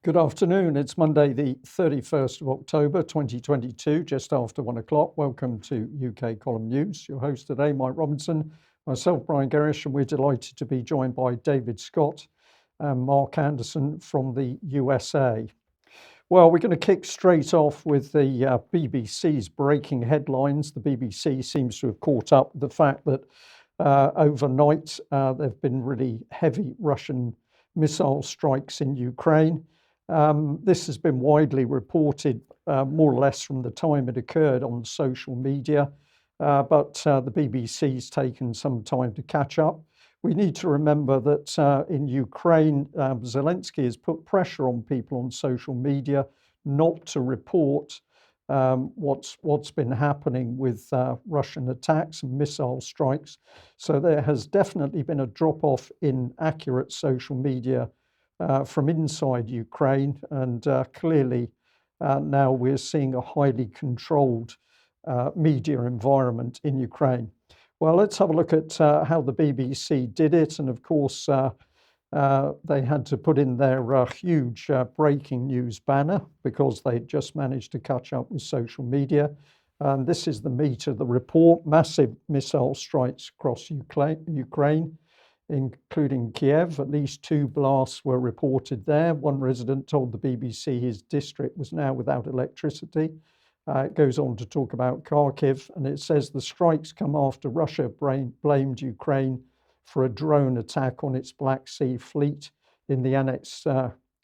Good afternoon. It's Monday, the 31st of October, 2022, just after 1 o'clock. Welcome to UK Column News. Your host today, Mike Robinson, myself, Brian Gerrish, and we're delighted to be joined by David Scott and Mark Anderson from the USA. Well, we're going to kick straight off with the BBC's breaking headlines. The BBC seems to have caught up with the fact that overnight there have been really heavy Russian missile strikes in Ukraine. This has been widely reported more or less from the time it occurred on social media, but the BBC's taken some time to catch up. We need to remember that in Ukraine, Zelensky has put pressure on people on social media not to report what's been happening with Russian attacks and missile strikes. So there has definitely been a drop-off in accurate social media from inside Ukraine, and clearly now we're seeing a highly controlled media environment in Ukraine. Well, let's have a look at how the BBC did it, and of course they had to put in their huge breaking news banner because they just managed to catch up with social media. This is the meat of the report: massive missile strikes across Ukraine, including Kiev. At least 2 blasts were reported there. One resident told the BBC his district was now without electricity. It goes on to talk about Kharkiv, and it says the strikes come after Russia blamed Ukraine for a drone attack on its Black Sea fleet in the annexed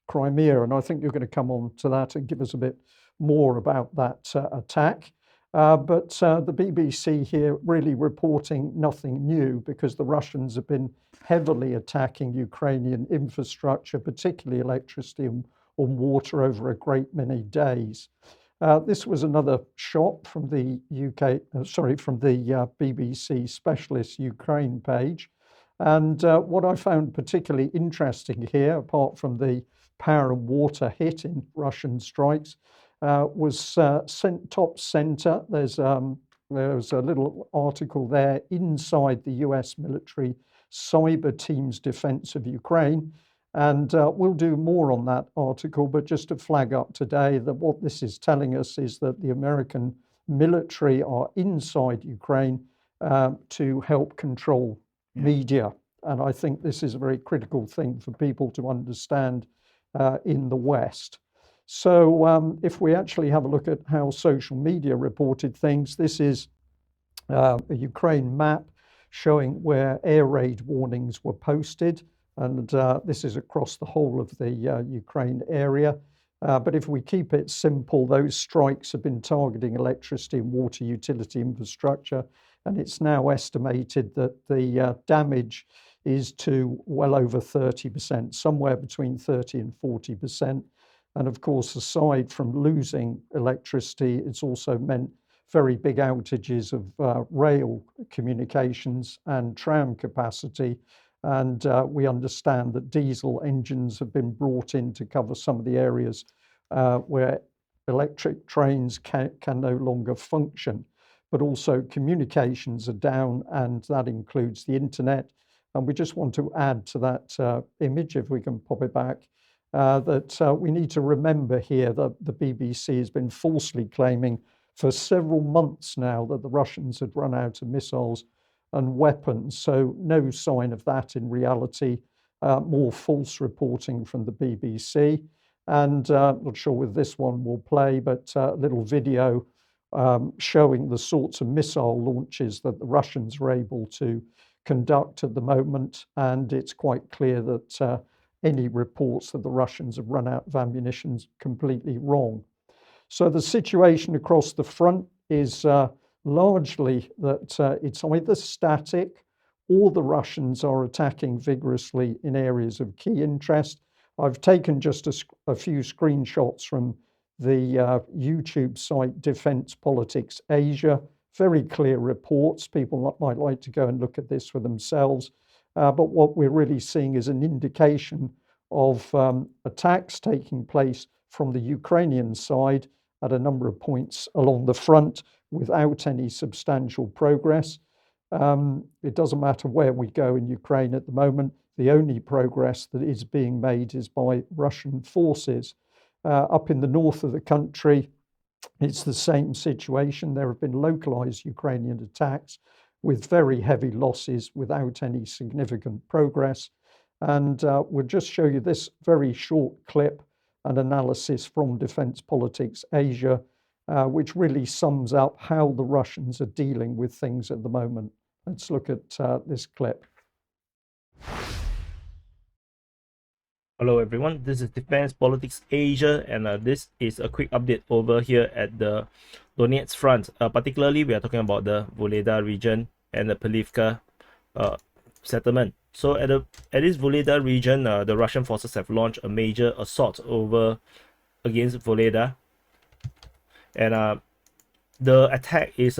Crimea. And I think you're going to come on to that and give us a bit more about that attack. But the BBC here really reporting nothing new, because the Russians have been heavily attacking Ukrainian infrastructure, particularly electricity and water, over a great many days. This was another shot from the BBC Specialist Ukraine page. And what I found particularly interesting here, apart from the power and water hit in Russian strikes, was top center. There's a little article there inside the US military cyber team's defense of Ukraine. And we'll do more on that article, but just to flag up today that what this is telling us is that the American military are inside Ukraine to help control media. And I think this is a very critical thing for people to understand in the West. So if we actually have a look at how social media reported things, this is a Ukraine map showing where air raid warnings were posted. And this is across the whole of the Ukraine area. But if we keep it simple, those strikes have been targeting electricity and water utility infrastructure. And it's now estimated that the damage is to well over 30%, somewhere between 30 and 40%. And of course, aside from losing electricity, it's also meant very big outages of rail communications and tram capacity. And we understand that diesel engines have been brought in to cover some of the areas where electric trains can no longer function. But also communications are down, and that includes the internet. And we just want to add to that image, if we can pop it back, that we need to remember here that the BBC has been falsely claiming for several months now that the Russians had run out of missiles and weapons. So no sign of that in reality, more false reporting from the BBC. And not sure whether this one will play, but a little video showing the sorts of missile launches that the Russians were able to conduct at the moment. And it's quite clear that any reports that the Russians have run out of ammunition is completely wrong. So the situation across the front is largely that it's either static or the Russians are attacking vigorously in areas of key interest. I've taken just a few screenshots from the YouTube site Defense Politics Asia. Very clear reports. People might like to go and look at this for themselves. But what we're really seeing is an indication of attacks taking place from the Ukrainian side at a number of points along the front without any substantial progress. It doesn't matter where we go in Ukraine at the moment. The only progress that is being made is by Russian forces. Up in the north of the country, it's the same situation. There have been localized Ukrainian attacks with very heavy losses without any significant progress. And we'll just show you this very short clip, an analysis from Defense Politics Asia, which really sums up how the Russians are dealing with things at the moment. Let's look at this clip. Hello everyone, this is Defense Politics Asia, and this is a quick update over here at the Donetsk front. Particularly, we are talking about the Voleda region and the Pelivka settlement. So at this Voleda region, the Russian forces have launched a major assault against Voleda, and the attack is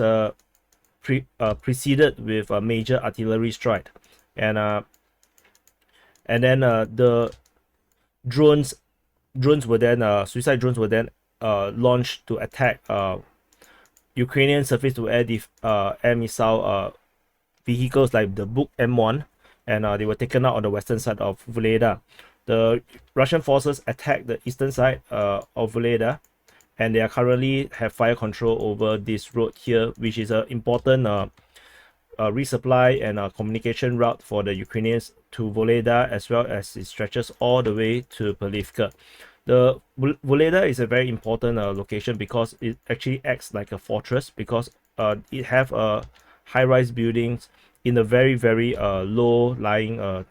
preceded with a major artillery strike, and then the drones were then suicide drones were then launched to attack Ukrainian surface-to-air missile vehicles like the Buk M1, and they were taken out on the western side of Voleda. The Russian forces attacked the eastern side of Voleda, and they are currently have fire control over this road here, which is an important resupply and communication route for the Ukrainians to Voleda, as well as it stretches all the way to Pelivka. The Voleda is a very important location because it actually acts like a fortress, because it have high-rise buildings in a very low-lying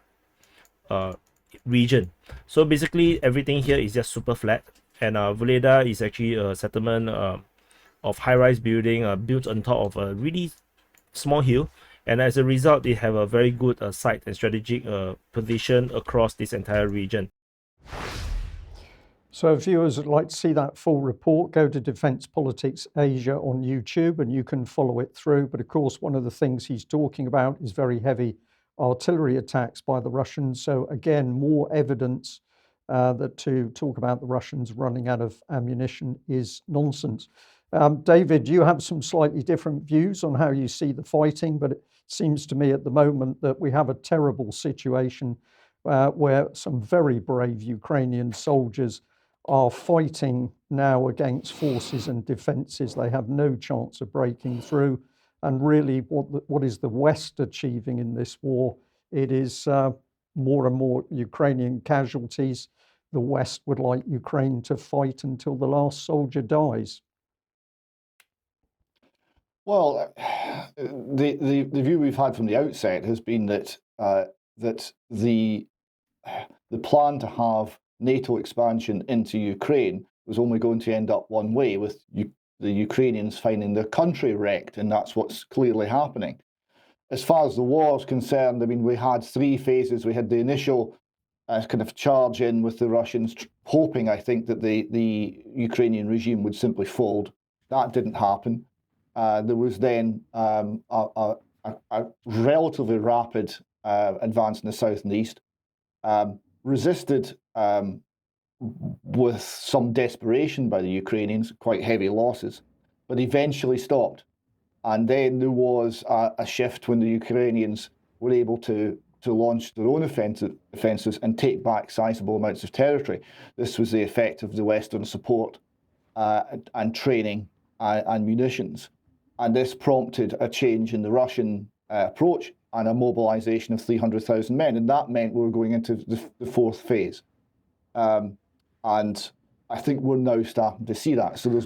region. So basically everything here is just super flat, and Voleda is actually a settlement of high-rise building built on top of a really small hill, and as a result they have a very good site and strategic position across this entire region. So if viewers would like to see that full report, go to Defense Politics Asia on YouTube and you can follow it through. But of course, one of the things he's talking about is very heavy artillery attacks by the Russians. So again, more evidence that to talk about the Russians running out of ammunition is nonsense. David, you have some slightly different views on how you see the fighting, but it seems to me at the moment that we have a terrible situation where some very brave Ukrainian soldiers are fighting now against forces and defences. They have no chance of breaking through. And really, what is the West achieving in this war? It is more and more Ukrainian casualties. The West would like Ukraine to fight until the last soldier dies. Well, the view we've had from the outset has been that that the plan to have NATO expansion into Ukraine was only going to end up one way, with the Ukrainians finding their country wrecked, and that's what's clearly happening. As far as the war is concerned, I mean, we had three phases. We had the initial kind of charge in with the Russians, hoping, I think, that the Ukrainian regime would simply fold. That didn't happen. There was then a relatively rapid advance in the south and east, resisted with some desperation by the Ukrainians, quite heavy losses, but eventually stopped. And then there was a shift when the Ukrainians were able to launch their own offensives and take back sizable amounts of territory. This was the effect of the Western support and training and munitions. And this prompted a change in the Russian approach and a mobilization of 300,000 men. And that meant we were going into the fourth phase. And I think we're now starting to see that. So there's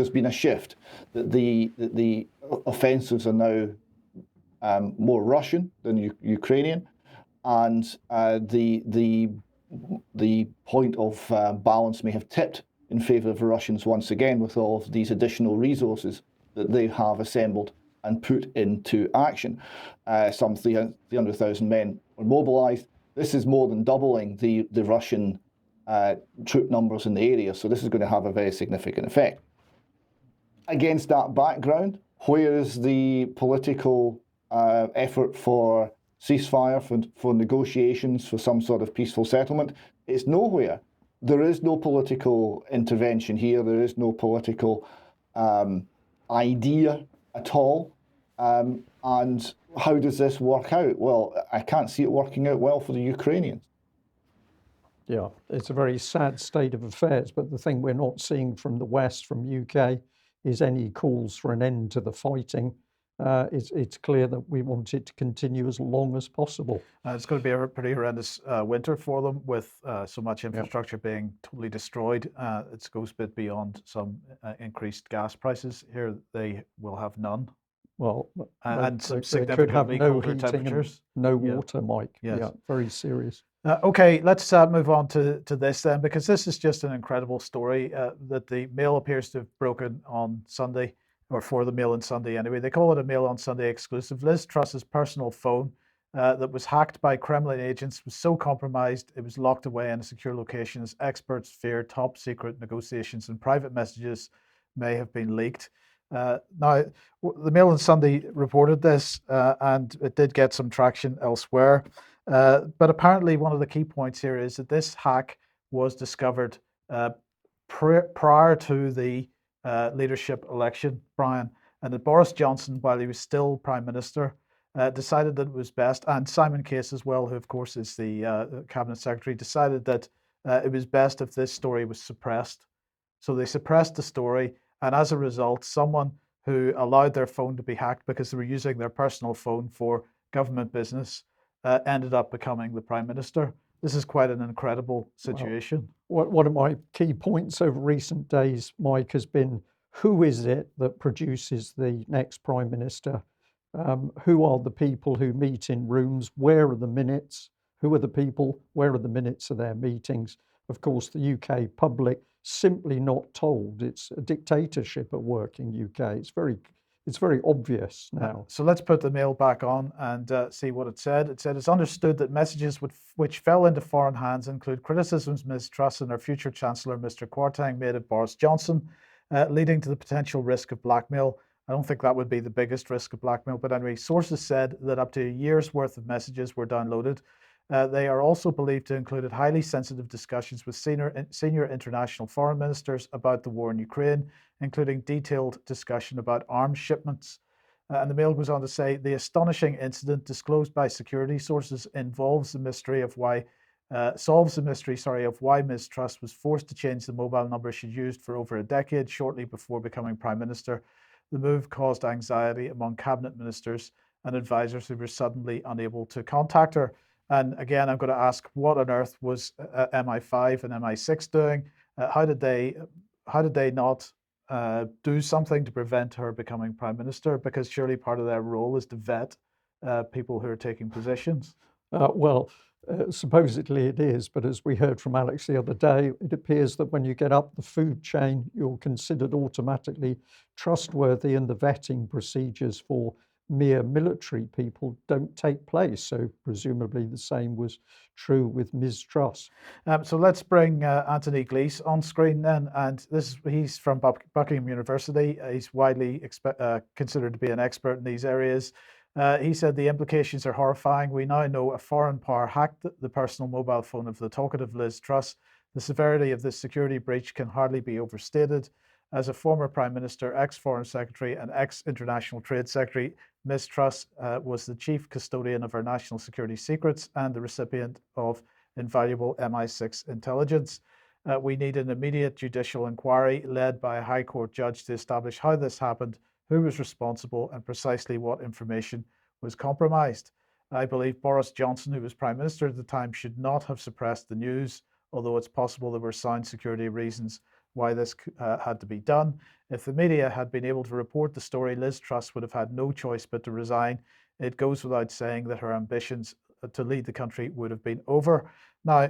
been a shift, that the offensives are now more Russian than Ukrainian, and the point of balance may have tipped in favour of the Russians once again, with all of these additional resources that they have assembled and put into action. Some 300,000 men were mobilised. This is more than doubling the Russian troop numbers in the area, so this is going to have a very significant effect. Against that background, where is the political effort for ceasefire, for negotiations, for some sort of peaceful settlement? It's nowhere. There is no political intervention here. There is no political idea at all. And how does this work out? Well, I can't see it working out well for the Ukrainians. Yeah, it's a very sad state of affairs. But the thing we're not seeing from the West, from UK, is any calls for an end to the fighting. It's clear that we want it to continue as long as possible. It's going to be a pretty horrendous winter for them, with so much Yep. infrastructure being totally destroyed. It goes a bit beyond some increased gas prices. Here they will have none, Well, and they some could have significantly no colder heating and temperatures. no Yeah. water, Mike. Yes. Yeah, very serious. Okay, let's move on to this then, because this is just an incredible story that the Mail appears to have broken on Sunday, or for the Mail on Sunday anyway. They call it a Mail on Sunday exclusive. Liz Truss's personal phone that was hacked by Kremlin agents was so compromised it was locked away in a secure location, as experts fear top secret negotiations and private messages may have been leaked. Now, the Mail on Sunday reported this, and it did get some traction elsewhere. But apparently, one of the key points here is that this hack was discovered prior to the leadership election, Brian, and that Boris Johnson, while he was still Prime Minister, decided that it was best, and Simon Case as well, who of course is the Cabinet Secretary, decided that it was best if this story was suppressed. So they suppressed the story, and as a result, someone who allowed their phone to be hacked because they were using their personal phone for government business ended up becoming the Prime Minister. This is quite an incredible situation. One of my key points over recent days, Mike, has been who is it that produces the next Prime Minister? Who are the people who meet in rooms? Where are the minutes? Who are the people? Where are the minutes of their meetings? Of course, the UK public simply not told. It's a dictatorship at work in UK. It's very obvious now. So let's put the Mail back on and see what it said. It said it's understood that messages which fell into foreign hands include criticisms, mistrust, and our future Chancellor, Mr. Kwarteng, made of Boris Johnson, leading to the potential risk of blackmail. I don't think that would be the biggest risk of blackmail, but anyway, sources said that up to a year's worth of messages were downloaded. They are also believed to include highly sensitive discussions with senior international foreign ministers about the war in Ukraine, including detailed discussion about arms shipments. And the Mail goes on to say the astonishing incident disclosed by security sources solves the mystery of why Ms. Truss was forced to change the mobile number she used for over a decade shortly before becoming Prime Minister. The move caused anxiety among cabinet ministers and advisors who were suddenly unable to contact her. And again, I'm going to ask, what on earth was MI5 and MI6 doing? How did they not do something to prevent her becoming Prime Minister? Because surely part of their role is to vet people who are taking positions. Supposedly it is, but as we heard from Alex the other day, it appears that when you get up the food chain, you're considered automatically trustworthy, and the vetting procedures for mere military people don't take place. So presumably the same was true with Ms. Truss. So let's bring Anthony Glees on screen then, and he's from Buckingham University. He's widely considered to be an expert in these areas. He said the implications are horrifying. We now know a foreign power hacked the personal mobile phone of the talkative Liz Truss. The severity of this security breach can hardly be overstated. As a former Prime Minister, ex-Foreign Secretary and ex-International Trade Secretary, Ms. Truss was the chief custodian of our national security secrets and the recipient of invaluable MI6 intelligence. We need an immediate judicial inquiry led by a High Court judge to establish how this happened, who was responsible, and precisely what information was compromised. I believe Boris Johnson, who was Prime Minister at the time, should not have suppressed the news, although it's possible there were sound security reasons why this had to be done. If the media had been able to report the story, Liz Truss would have had no choice but to resign. It goes without saying that her ambitions to lead the country would have been over. Now,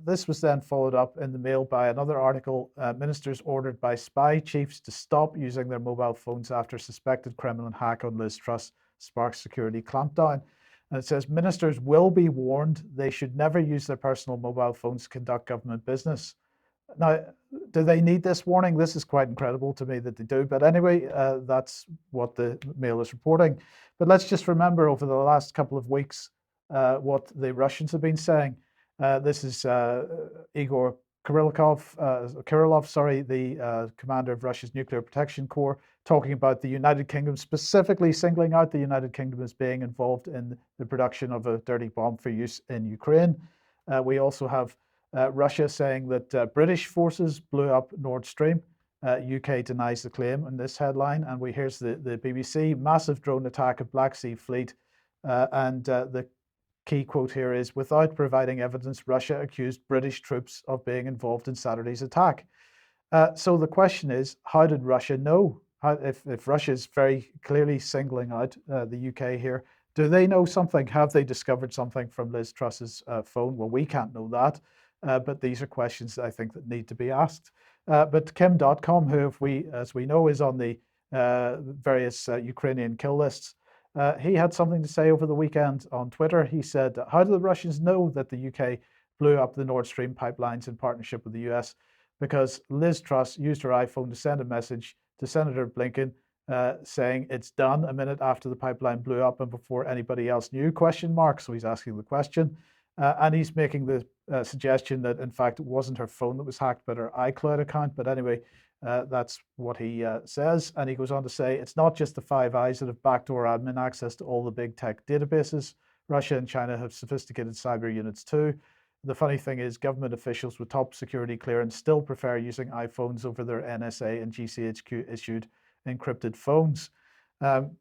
this was then followed up in the Mail by another article. Ministers ordered by spy chiefs to stop using their mobile phones after suspected Kremlin hack on Liz Truss sparks security clampdown. And it says ministers will be warned they should never use their personal mobile phones to conduct government business. Now, do they need this warning? This is quite incredible to me that they do. But anyway, that's what the Mail is reporting. But let's just remember over the last couple of weeks what the Russians have been saying. This is Igor Kirillov, sorry, the commander of Russia's Nuclear Protection Corps, talking about the United Kingdom, specifically singling out the United Kingdom as being involved in the production of a dirty bomb for use in Ukraine. We also have Russia saying that British forces blew up Nord Stream. UK denies the claim in this headline. And here's the BBC, massive drone attack of Black Sea Fleet. And the key quote here is, without providing evidence, Russia accused British troops of being involved in Saturday's attack. So the question is, how did Russia know? If Russia is very clearly singling out the UK here, do they know something? Have they discovered something from Liz Truss's phone? Well, we can't know that, but these are questions that I think that need to be asked. But Kim.com, who, as we know, is on the various Ukrainian kill lists, he had something to say over the weekend on Twitter. He said, how do the Russians know that the UK blew up the Nord Stream pipelines in partnership with the US? Because Liz Truss used her iPhone to send a message to Senator Blinken saying it's done a minute after the pipeline blew up and before anybody else knew, ? So he's asking the question. And he's making the suggestion that, in fact, it wasn't her phone that was hacked, but her iCloud account. But anyway, that's what he says. And he goes on to say, it's not just the Five Eyes that have backdoor admin access to all the big tech databases. Russia and China have sophisticated cyber units too. The funny thing is, government officials with top security clearance still prefer using iPhones over their NSA and GCHQ issued encrypted phones.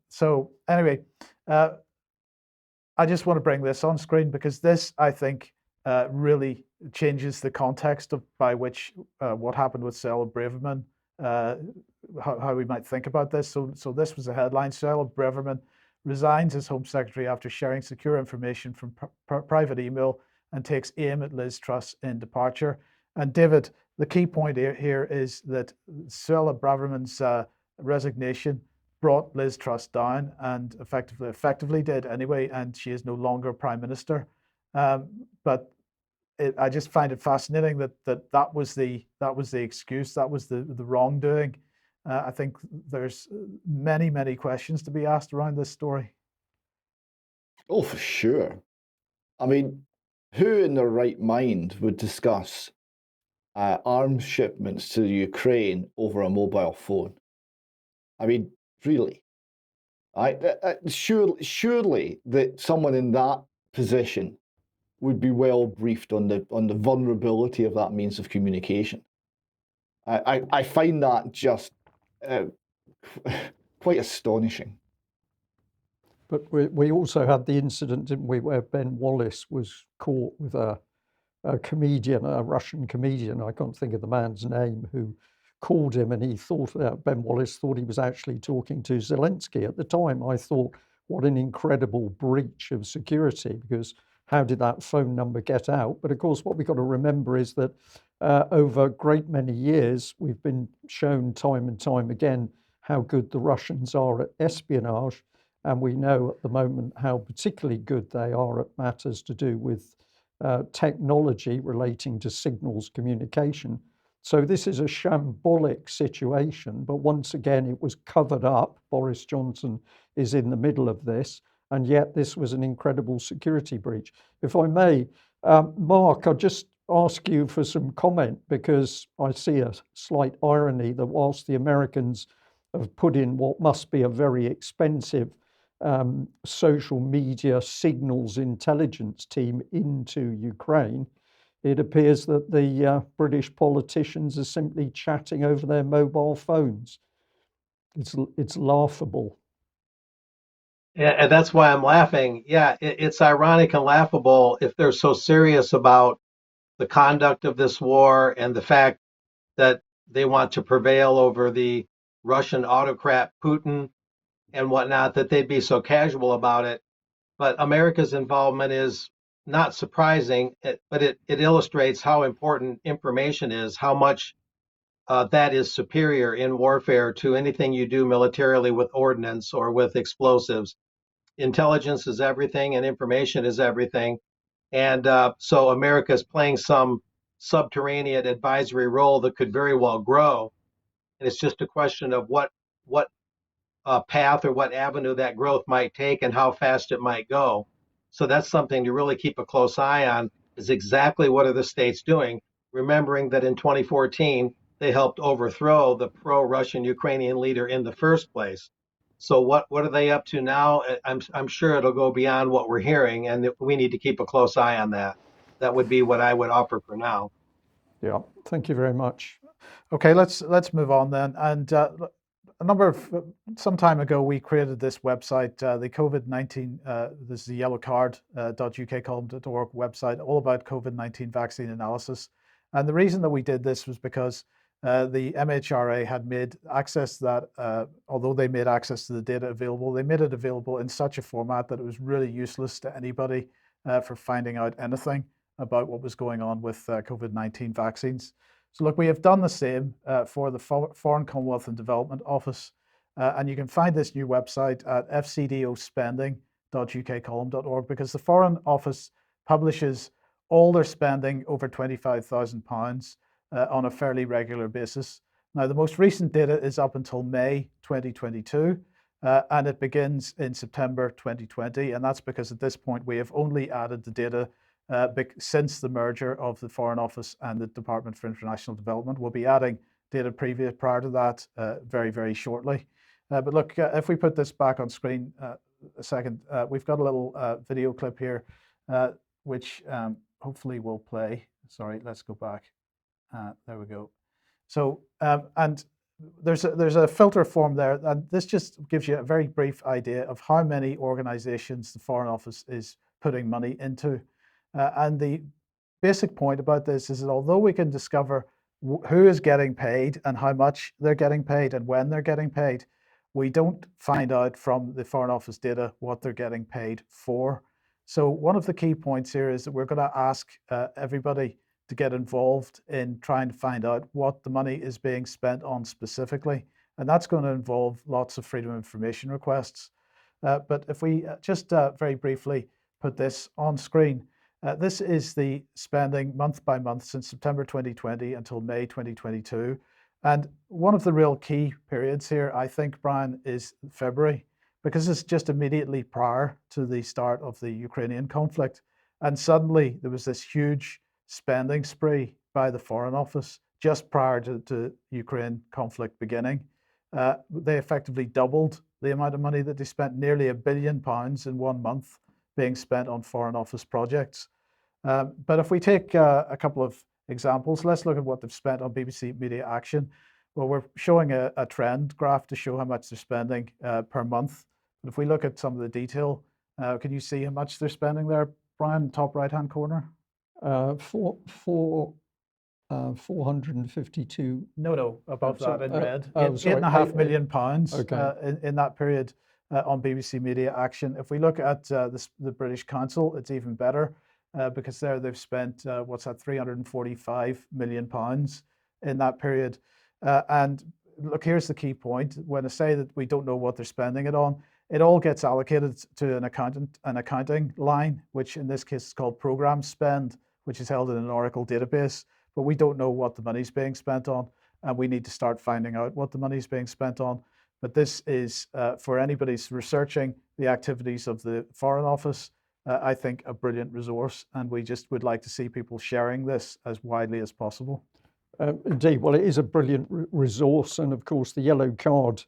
So anyway, I just want to bring this on screen because this, I think, really changes the context by which what happened with Cyril Braverman, how we might think about this. So this was a headline: Cyril Braverman resigns as Home Secretary after sharing secure information from private email and takes aim at Liz Truss in departure. And David, the key point here is that Cyril Braverman's resignation brought Liz Truss down, and effectively did anyway, and she is no longer Prime Minister. But I just find it fascinating that was the excuse, that was the wrongdoing. I think there's many questions to be asked around this story. Oh, for sure. I mean, who in their right mind would discuss arms shipments to Ukraine over a mobile phone? I mean, really? Surely that someone in that position would be well briefed on the vulnerability of that means of communication. I find that just quite astonishing. But we also had the incident, didn't we, where Ben Wallace was caught with a comedian, a Russian comedian, I can't think of the man's name, who called him, and he thought, Ben Wallace thought he was actually talking to Zelensky. At the time, I thought, what an incredible breach of security, because how did that phone number get out? But of course, what we've got to remember is that over a great many years, we've been shown time and time again how good the Russians are at espionage. And we know at the moment how particularly good they are at matters to do with technology relating to signals communication. So this is a shambolic situation, but once again, it was covered up. Boris Johnson is in the middle of this, and yet this was an incredible security breach. If I may, Mark, I'll just ask you for some comment, because I see a slight irony that whilst the Americans have put in what must be a very expensive social media signals intelligence team into Ukraine, it appears that the British politicians are simply chatting over their mobile phones. It's laughable. Yeah, and that's why I'm laughing. Yeah, it's ironic and laughable if they're so serious about the conduct of this war and the fact that they want to prevail over the Russian autocrat Putin and whatnot, that they'd be so casual about it. But America's involvement is not surprising, but it illustrates how important information is, how much that is superior in warfare to anything you do militarily with ordnance or with explosives. Intelligence is everything and information is everything. And so America is playing some subterranean advisory role that could very well grow. And it's just a question of what path or what avenue that growth might take and how fast it might go. So that's something to really keep a close eye on, is exactly what are the states doing. remembering that in 2014, they helped overthrow the pro-Russian Ukrainian leader in the first place. So what are they up to now? I'm sure it'll go beyond what we're hearing, and we need to keep a close eye on that. That would be what I would offer for now. Yeah, thank you very much. Okay, let's move on then. And some time ago, we created this website, the COVID-19. This is the yellowcard.ukcolumn.org website, all about COVID-19 vaccine analysis. And the reason that we did this was because the MHRA had made access that, although they made access to the data available, they made it available in such a format that it was really useless to anybody for finding out anything about what was going on with COVID-19 vaccines. So look, we have done the same for the Foreign Commonwealth and Development Office, and you can find this new website at fcdospending.ukcolumn.org because the Foreign Office publishes all their spending over £25,000 on a fairly regular basis. Now, the most recent data is up until May 2022, and it begins in September 2020, and that's because at this point we have only added the data since the merger of the Foreign Office and the Department for International Development. We'll be adding data prior to that very, very shortly. But look, if we put this back on screen a second, we've got a little video clip here, which hopefully will play. Sorry, let's go back. There we go. So, and there's a filter form there, and this just gives you a very brief idea of how many organizations the Foreign Office is putting money into. And the basic point about this is that although we can discover who is getting paid and how much they're getting paid and when they're getting paid, we don't find out from the Foreign Office data what they're getting paid for. So one of the key points here is that we're going to ask everybody to get involved in trying to find out what the money is being spent on specifically. And that's going to involve lots of freedom of information requests. But if we just very briefly put this on screen, this is the spending month by month since September 2020 until May 2022. And one of the real key periods here, I think, Brian, is February, because it's just immediately prior to the start of the Ukrainian conflict. And suddenly there was this huge spending spree by the Foreign Office just prior to Ukraine conflict beginning. They effectively doubled the amount of money that they spent, nearly £1 billion in 1 month being spent on Foreign Office projects. But if we take a couple of examples, let's look at what they've spent on BBC Media Action. Well, we're showing a trend graph to show how much they're spending per month. But if we look at some of the detail, can you see how much they're spending there, Brian, top right-hand corner? 452. No, above that in red. Sorry, £8.5 million okay. in that period on BBC Media Action. If we look at the British Council, it's even better because there they've spent, £345 million in that period. And look, here's the key point. When I say that we don't know what they're spending it on, it all gets allocated to an accounting line, which in this case is called program spend, which is held in an Oracle database. But we don't know what the money's being spent on, and we need to start finding out what the money's being spent on. But this is, for anybody researching the activities of the Foreign Office, I think a brilliant resource, and we just would like to see people sharing this as widely as possible. Indeed, well, it is a brilliant resource, and of course the yellow card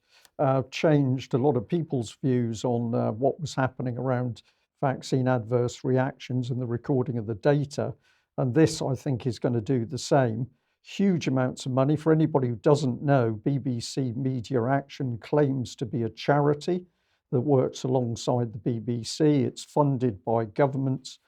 changed a lot of people's views on what was happening around vaccine adverse reactions and the recording of the data. And this, I think, is going to do the same. Huge amounts of money. For anybody who doesn't know, BBC Media Action claims to be a charity that works alongside the BBC. It's funded by governments,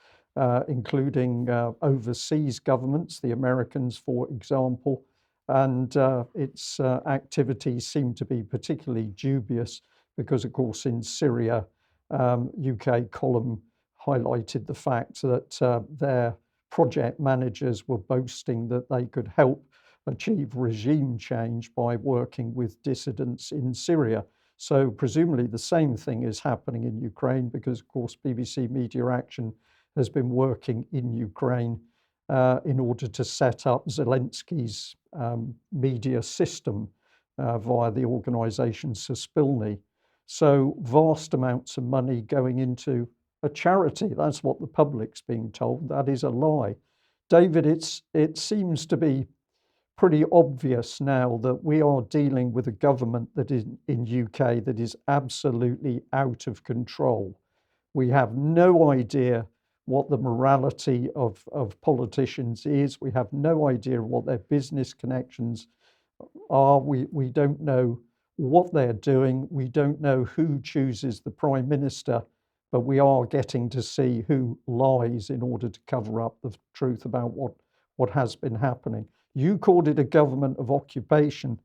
including overseas governments, the Americans, for example. And its activities seem to be particularly dubious because, of course, in Syria, UK column highlighted the fact that their project managers were boasting that they could help achieve regime change by working with dissidents in Syria. So presumably the same thing is happening in Ukraine because, of course, BBC Media Action has been working in Ukraine in order to set up Zelensky's media system via the organization Suspilny. So vast amounts of money going into a charity. That's what the public's being told. That is a lie. David, it seems to be pretty obvious now that we are dealing with a government that is in UK that is absolutely out of control. We have no idea what the morality of politicians is. We have no idea what their business connections are. We don't know what they're doing. We don't know who chooses the Prime Minister, but we are getting to see who lies in order to cover up the truth about what has been happening. You called it a government of occupation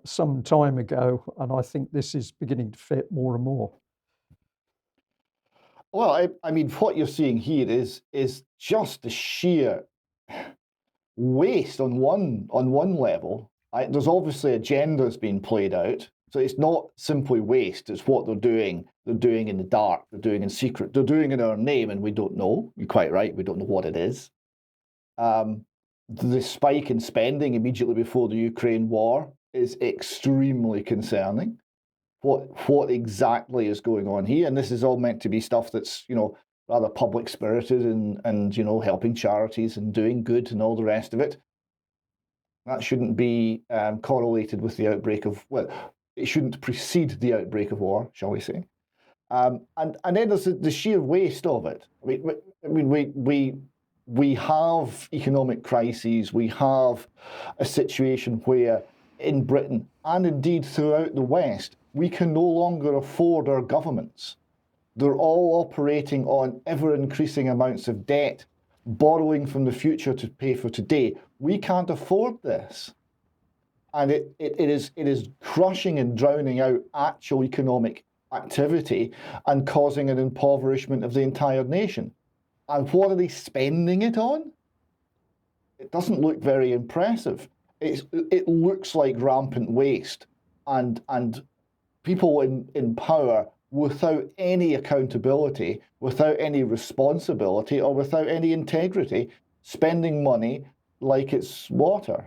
some time ago, and I think this is beginning to fit more and more. Well, I mean, what you're seeing here is just the sheer waste on one level. There's obviously agendas being played out, so it's not simply waste. It's what they're doing. They're doing in the dark. They're doing in secret. They're doing in our name, and we don't know. You're quite right. We don't know what it is. The spike in spending immediately before the Ukraine war is extremely concerning. What exactly is going on here? And this is all meant to be stuff that's, rather public spirited and helping charities and doing good and all the rest of it. That shouldn't be correlated with the outbreak of, well, it shouldn't precede the outbreak of war, shall we say. And then there's the sheer waste of it. I mean, we have economic crises. We have a situation where in Britain and indeed throughout the West, we can no longer afford our governments. They're all operating on ever-increasing amounts of debt, borrowing from the future to pay for today. We can't afford this. And it is crushing and drowning out actual economic activity and causing an impoverishment of the entire nation. And what are they spending it on? It doesn't look very impressive. It looks like rampant waste and people in power without any accountability, without any responsibility, or without any integrity, spending money like it's water,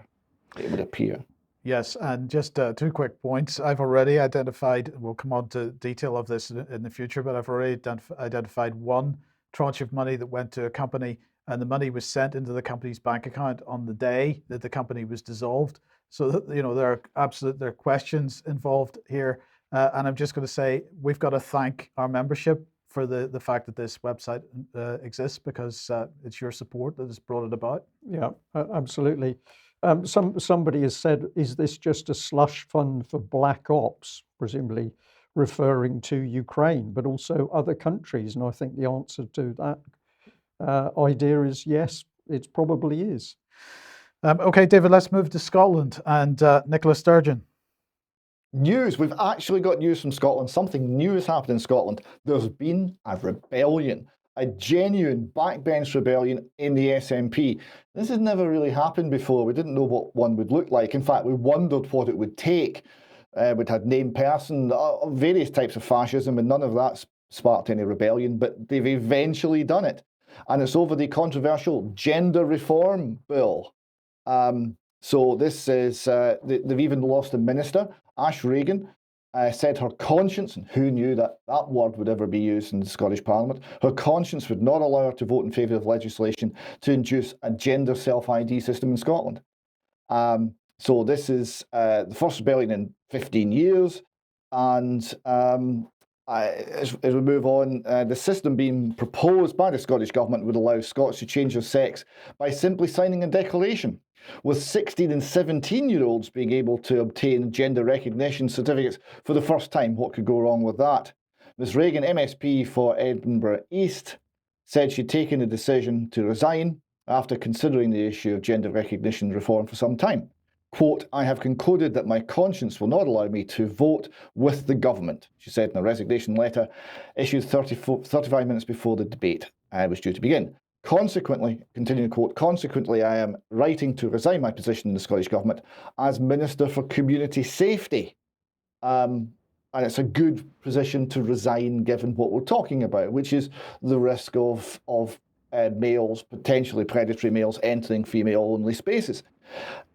it would appear. Yes, and just 2 quick points. I've already identified, we'll come on to detail of this in the future, but I've already identified one tranche of money that went to a company, and the money was sent into the company's bank account on the day that the company was dissolved. So that, there are questions involved here. And I'm just going to say, we've got to thank our membership for the fact that this website exists, because it's your support that has brought it about. Yeah, absolutely. Somebody has said, is this just a slush fund for black ops, presumably referring to Ukraine, but also other countries? And I think the answer to that idea is yes, it probably is. Okay, David, let's move to Scotland and Nicola Sturgeon. News. We've actually got news from Scotland. Something new has happened in Scotland. There's been a rebellion, a genuine backbench rebellion in the SNP. This has never really happened before. We didn't know what one would look like. In fact, we wondered what it would take. We'd had named person, various types of fascism, and none of that sparked any rebellion, but they've eventually done it. And it's over the controversial gender reform bill. So this is, they've even lost a minister. Ash Regan said her conscience, and who knew that word would ever be used in the Scottish Parliament, her conscience would not allow her to vote in favour of legislation to induce a gender self-ID system in Scotland. So this is the first rebellion in 15 years, and as we move on, the system being proposed by the Scottish Government would allow Scots to change their sex by simply signing a declaration, with 16 and 17-year-olds being able to obtain gender recognition certificates for the first time. What could go wrong with that? Ms Regan, MSP for Edinburgh East, said she'd taken a decision to resign after considering the issue of gender recognition reform for some time. Quote, I have concluded that my conscience will not allow me to vote with the government, she said in a resignation letter issued 35 minutes before the debate was due to begin. Consequently, continuing quote, consequently, I am writing to resign my position in the Scottish Government as Minister for Community Safety. And it's a good position to resign given what we're talking about, which is the risk of males, potentially predatory males, entering female-only spaces.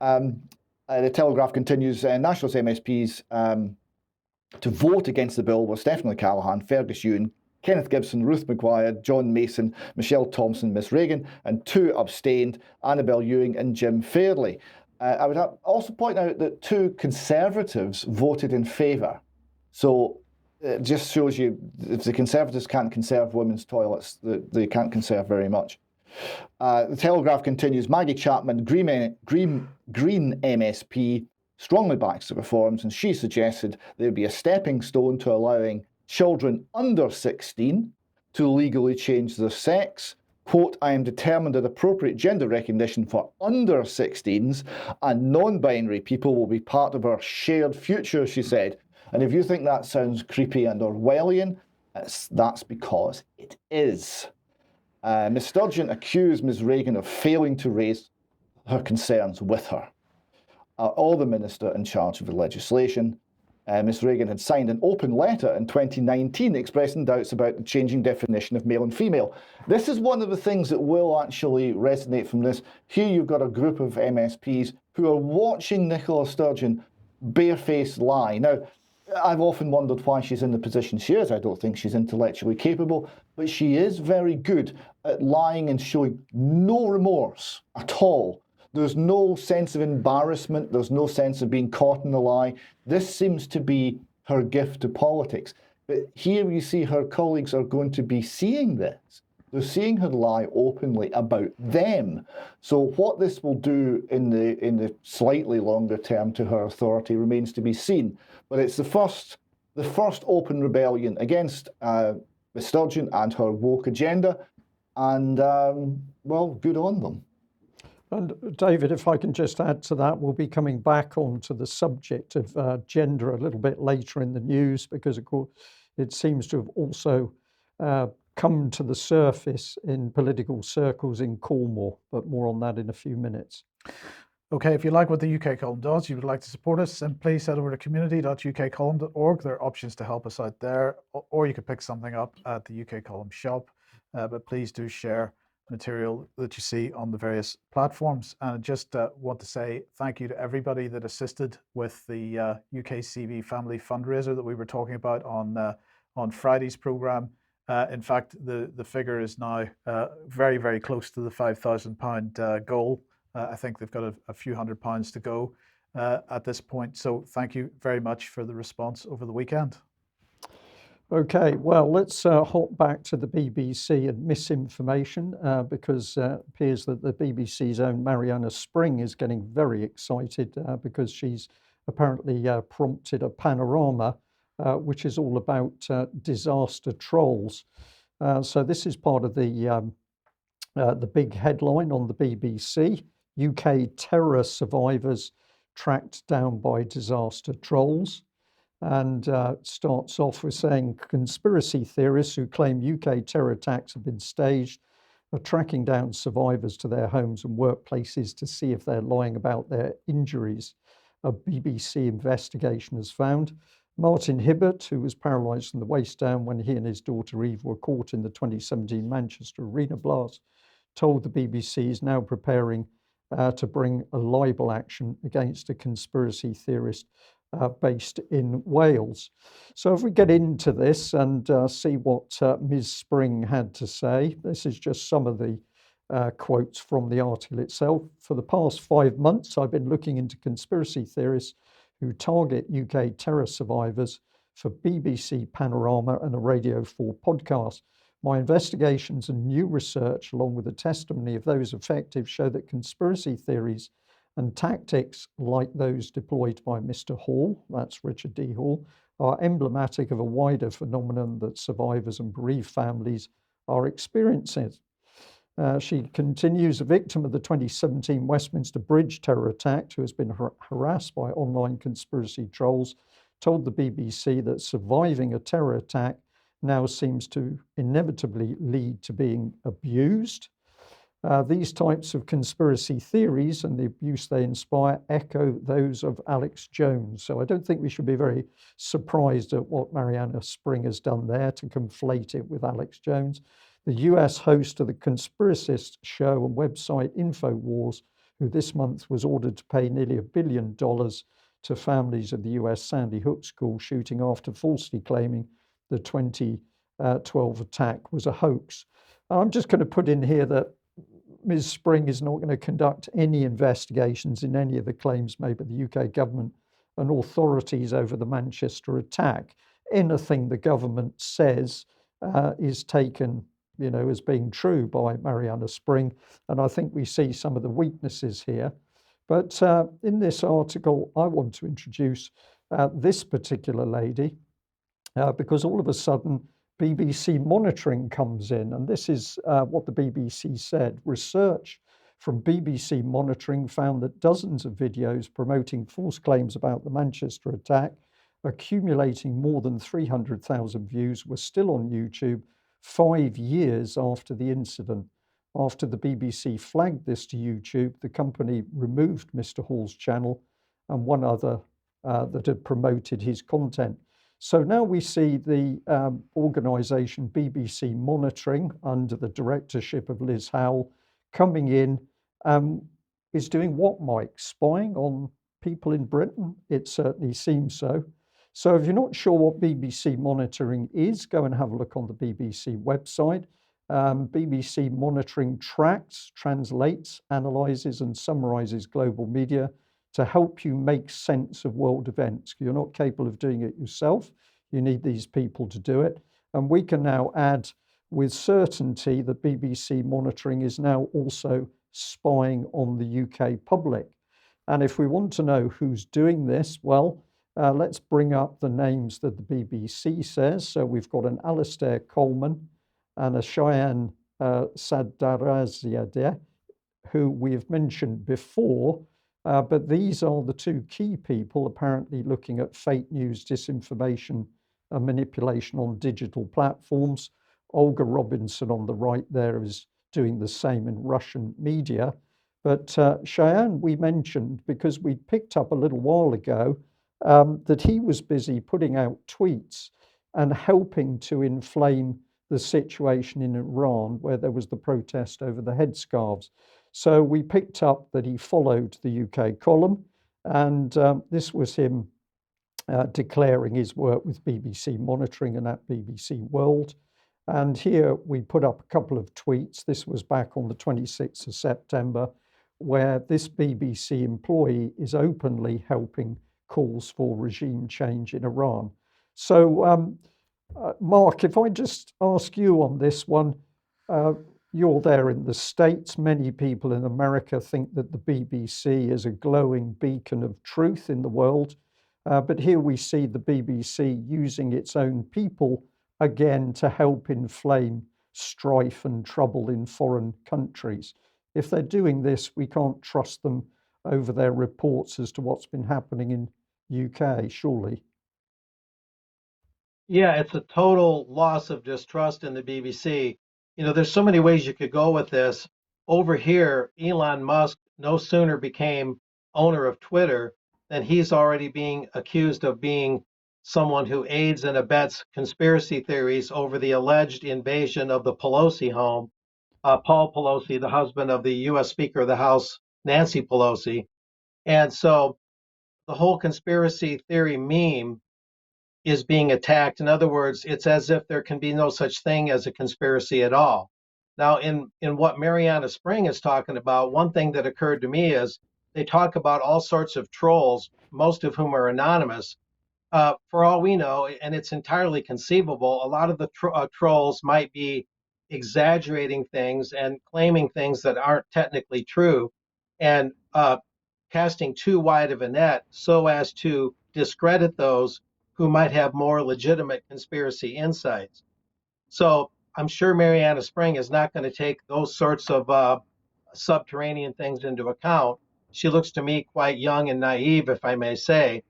The Telegraph continues, Nationalist MSPs to vote against the bill were Stephen O'Callaghan, Fergus Ewan, Kenneth Gibson, Ruth McGuire, John Mason, Michelle Thompson, Miss Reagan, and 2 abstained, Annabel Ewing and Jim Fairley. I would also point out that 2 Conservatives voted in favour. So it just shows you if the Conservatives can't conserve women's toilets, they can't conserve very much. The Telegraph continues, Maggie Chapman, Green MSP, strongly backs the reforms, and she suggested there be a stepping stone to allowing children under 16 to legally change their sex. Quote, I am determined that appropriate gender recognition for under 16s and non-binary people will be part of our shared future, she said. And if you think that sounds creepy and Orwellian, that's because it is. Ms Sturgeon accused Ms Reagan of failing to raise her concerns with her. Or the minister in charge of the legislation. Ms Reagan had signed an open letter in 2019 expressing doubts about the changing definition of male and female. This is one of the things that will actually resonate from this. Here you've got a group of MSPs who are watching Nicola Sturgeon barefaced lie. Now, I've often wondered why she's in the position she is. I don't think she's intellectually capable, but she is very good at lying and showing no remorse at all. There's no sense of embarrassment. There's no sense of being caught in a lie. This seems to be her gift to politics. But here you see her colleagues are going to be seeing this. They're seeing her lie openly about them. So what this will do in the slightly longer term to her authority remains to be seen. But it's the first open rebellion against Ms Sturgeon and her woke agenda. And, well, good on them. And David, if I can just add to that, we'll be coming back onto the subject of gender a little bit later in the news, because of course it seems to have also come to the surface in political circles in Cornwall, but more on that in a few minutes. Okay, if you like what the UK Column does, you would like to support us, then please head over to community.ukcolumn.org. There are options to help us out there, or you could pick something up at the UK Column shop. But please do share material that you see on the various platforms. And I just want to say thank you to everybody that assisted with the UKCB family fundraiser that we were talking about on Friday's programme. In fact, the figure is now very, very close to the £5,000 goal. I think they've got a few £100s to go at this point. So thank you very much for the response over the weekend. Okay, well, let's hop back to the BBC and misinformation, because it appears that the BBC's own Mariana Spring is getting very excited because she's apparently prompted a panorama which is all about disaster trolls. So this is part of the big headline on the BBC. UK terror survivors tracked down by disaster trolls. And starts off with saying conspiracy theorists who claim UK terror attacks have been staged are tracking down survivors to their homes and workplaces to see if they're lying about their injuries. A BBC investigation has found Martin Hibbert, who was paralysed from the waist down when he and his daughter Eve were caught in the 2017 Manchester Arena blast, told the BBC is now preparing to bring a libel action against a conspiracy theorist based in Wales. So if we get into this and see what Ms Spring had to say, this is just some of the quotes from the article itself. For the past 5 months, I've been looking into conspiracy theorists who target UK terror survivors for BBC Panorama and a Radio 4 podcast. My investigations and new research, along with the testimony of those affected, show that conspiracy theories and tactics like those deployed by Mr. Hall, that's Richard D. Hall, are emblematic of a wider phenomenon that survivors and bereaved families are experiencing. She continues, a victim of the 2017 Westminster Bridge terror attack, who has been harassed by online conspiracy trolls, told the BBC that surviving a terror attack now seems to inevitably lead to being abused. These types of conspiracy theories and the abuse they inspire echo those of Alex Jones. So I don't think we should be very surprised at what Mariana Spring has done there to conflate it with Alex Jones. The US host of the Conspiracist show and website InfoWars, who this month was ordered to pay nearly $1 billion to families of the US Sandy Hook school shooting after falsely claiming the 20 12 attack was a hoax. I'm just going to put in here that Ms. Spring is not going to conduct any investigations in any of the claims made by the UK government and authorities over the Manchester attack. Anything the government says is taken, as being true by Mariana Spring, and I think we see some of the weaknesses here. But in this article, I want to introduce this particular lady because all of a sudden BBC monitoring comes in, and this is what the BBC said. Research from BBC monitoring found that dozens of videos promoting false claims about the Manchester attack, accumulating more than 300,000 views, were still on YouTube 5 years after the incident. After the BBC flagged this to YouTube, the company removed Mr. Hall's channel and one other that had promoted his content. So now we see the organisation BBC Monitoring, under the directorship of Liz Howell, coming in, is doing what, Mike? Spying on people in Britain? It certainly seems so. So if you're not sure what BBC Monitoring is, go and have a look on the BBC website. BBC Monitoring tracks, translates, analyses and summarises global media to help you make sense of world events. You're not capable of doing it yourself. You need these people to do it. And we can now add with certainty that BBC Monitoring is now also spying on the UK public. And if we want to know who's doing this, well, let's bring up the names that the BBC says. So we've got an Alistair Coleman and a Cheyenne Sadaraziadeh, who we have mentioned before. But these are the two key people apparently looking at fake news, disinformation, and manipulation on digital platforms. Olga Robinson on the right there is doing the same in Russian media. But Cheyenne, we mentioned because we picked up a little while ago that he was busy putting out tweets and helping to inflame the situation in Iran, where there was the protest over the headscarves. So we picked up that he followed the UK column, and this was him declaring his work with BBC Monitoring and at BBC World. And here we put up a couple of tweets. This was back on the 26th of September, where this BBC employee is openly helping calls for regime change in Iran. So, Mark, if I just ask you on this one, you're there in the States. Many people in America think that the BBC is a glowing beacon of truth in the world. But here we see the BBC using its own people again to help inflame strife and trouble in foreign countries. If they're doing this, we can't trust them over their reports as to what's been happening in UK, surely. Yeah, it's a total loss of distrust in the BBC. There's so many ways you could go with this. Over here, Elon Musk no sooner became owner of Twitter than he's already being accused of being someone who aids and abets conspiracy theories over the alleged invasion of the Pelosi home. Paul Pelosi, the husband of the U.S. Speaker of the House, Nancy Pelosi. And so the whole conspiracy theory meme is being attacked. In other words, it's as if there can be no such thing as a conspiracy at all. Now, in what Mariana Spring is talking about, one thing that occurred to me is they talk about all sorts of trolls, most of whom are anonymous. For all we know, and it's entirely conceivable, a lot of the trolls might be exaggerating things and claiming things that aren't technically true, and casting too wide of a net so as to discredit those who might have more legitimate conspiracy insights. So I'm sure Mariana Spring is not going to take those sorts of subterranean things into account. She looks to me quite young and naive, if I may say.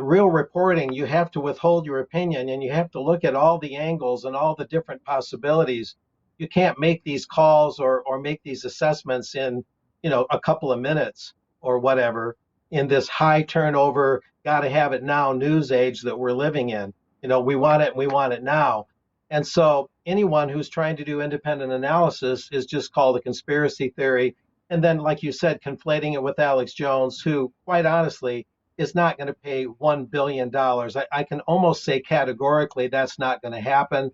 Real reporting, you have to withhold your opinion and you have to look at all the angles and all the different possibilities. You can't make these calls or make these assessments in, a couple of minutes or whatever in this high turnover, got to have it now news age that we're living in. We want it and we want it now. And so anyone who's trying to do independent analysis is just called a conspiracy theory. And then, like you said, conflating it with Alex Jones, who, quite honestly, is not going to pay $1 billion. I can almost say categorically that's not going to happen.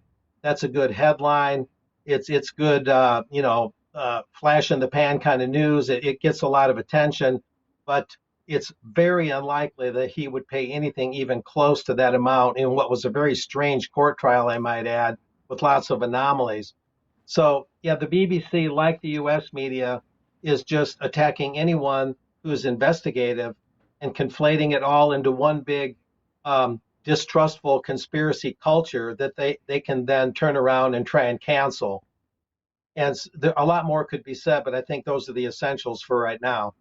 That's a good headline. It's good, flash in the pan kind of news. It gets a lot of attention, but it's very unlikely that he would pay anything even close to that amount in what was a very strange court trial, I might add, with lots of anomalies. So, yeah, the BBC, like the US media, is just attacking anyone who's investigative and conflating it all into one big distrustful conspiracy culture that they can then turn around and try and cancel. And a lot more could be said, but I think those are the essentials for right now.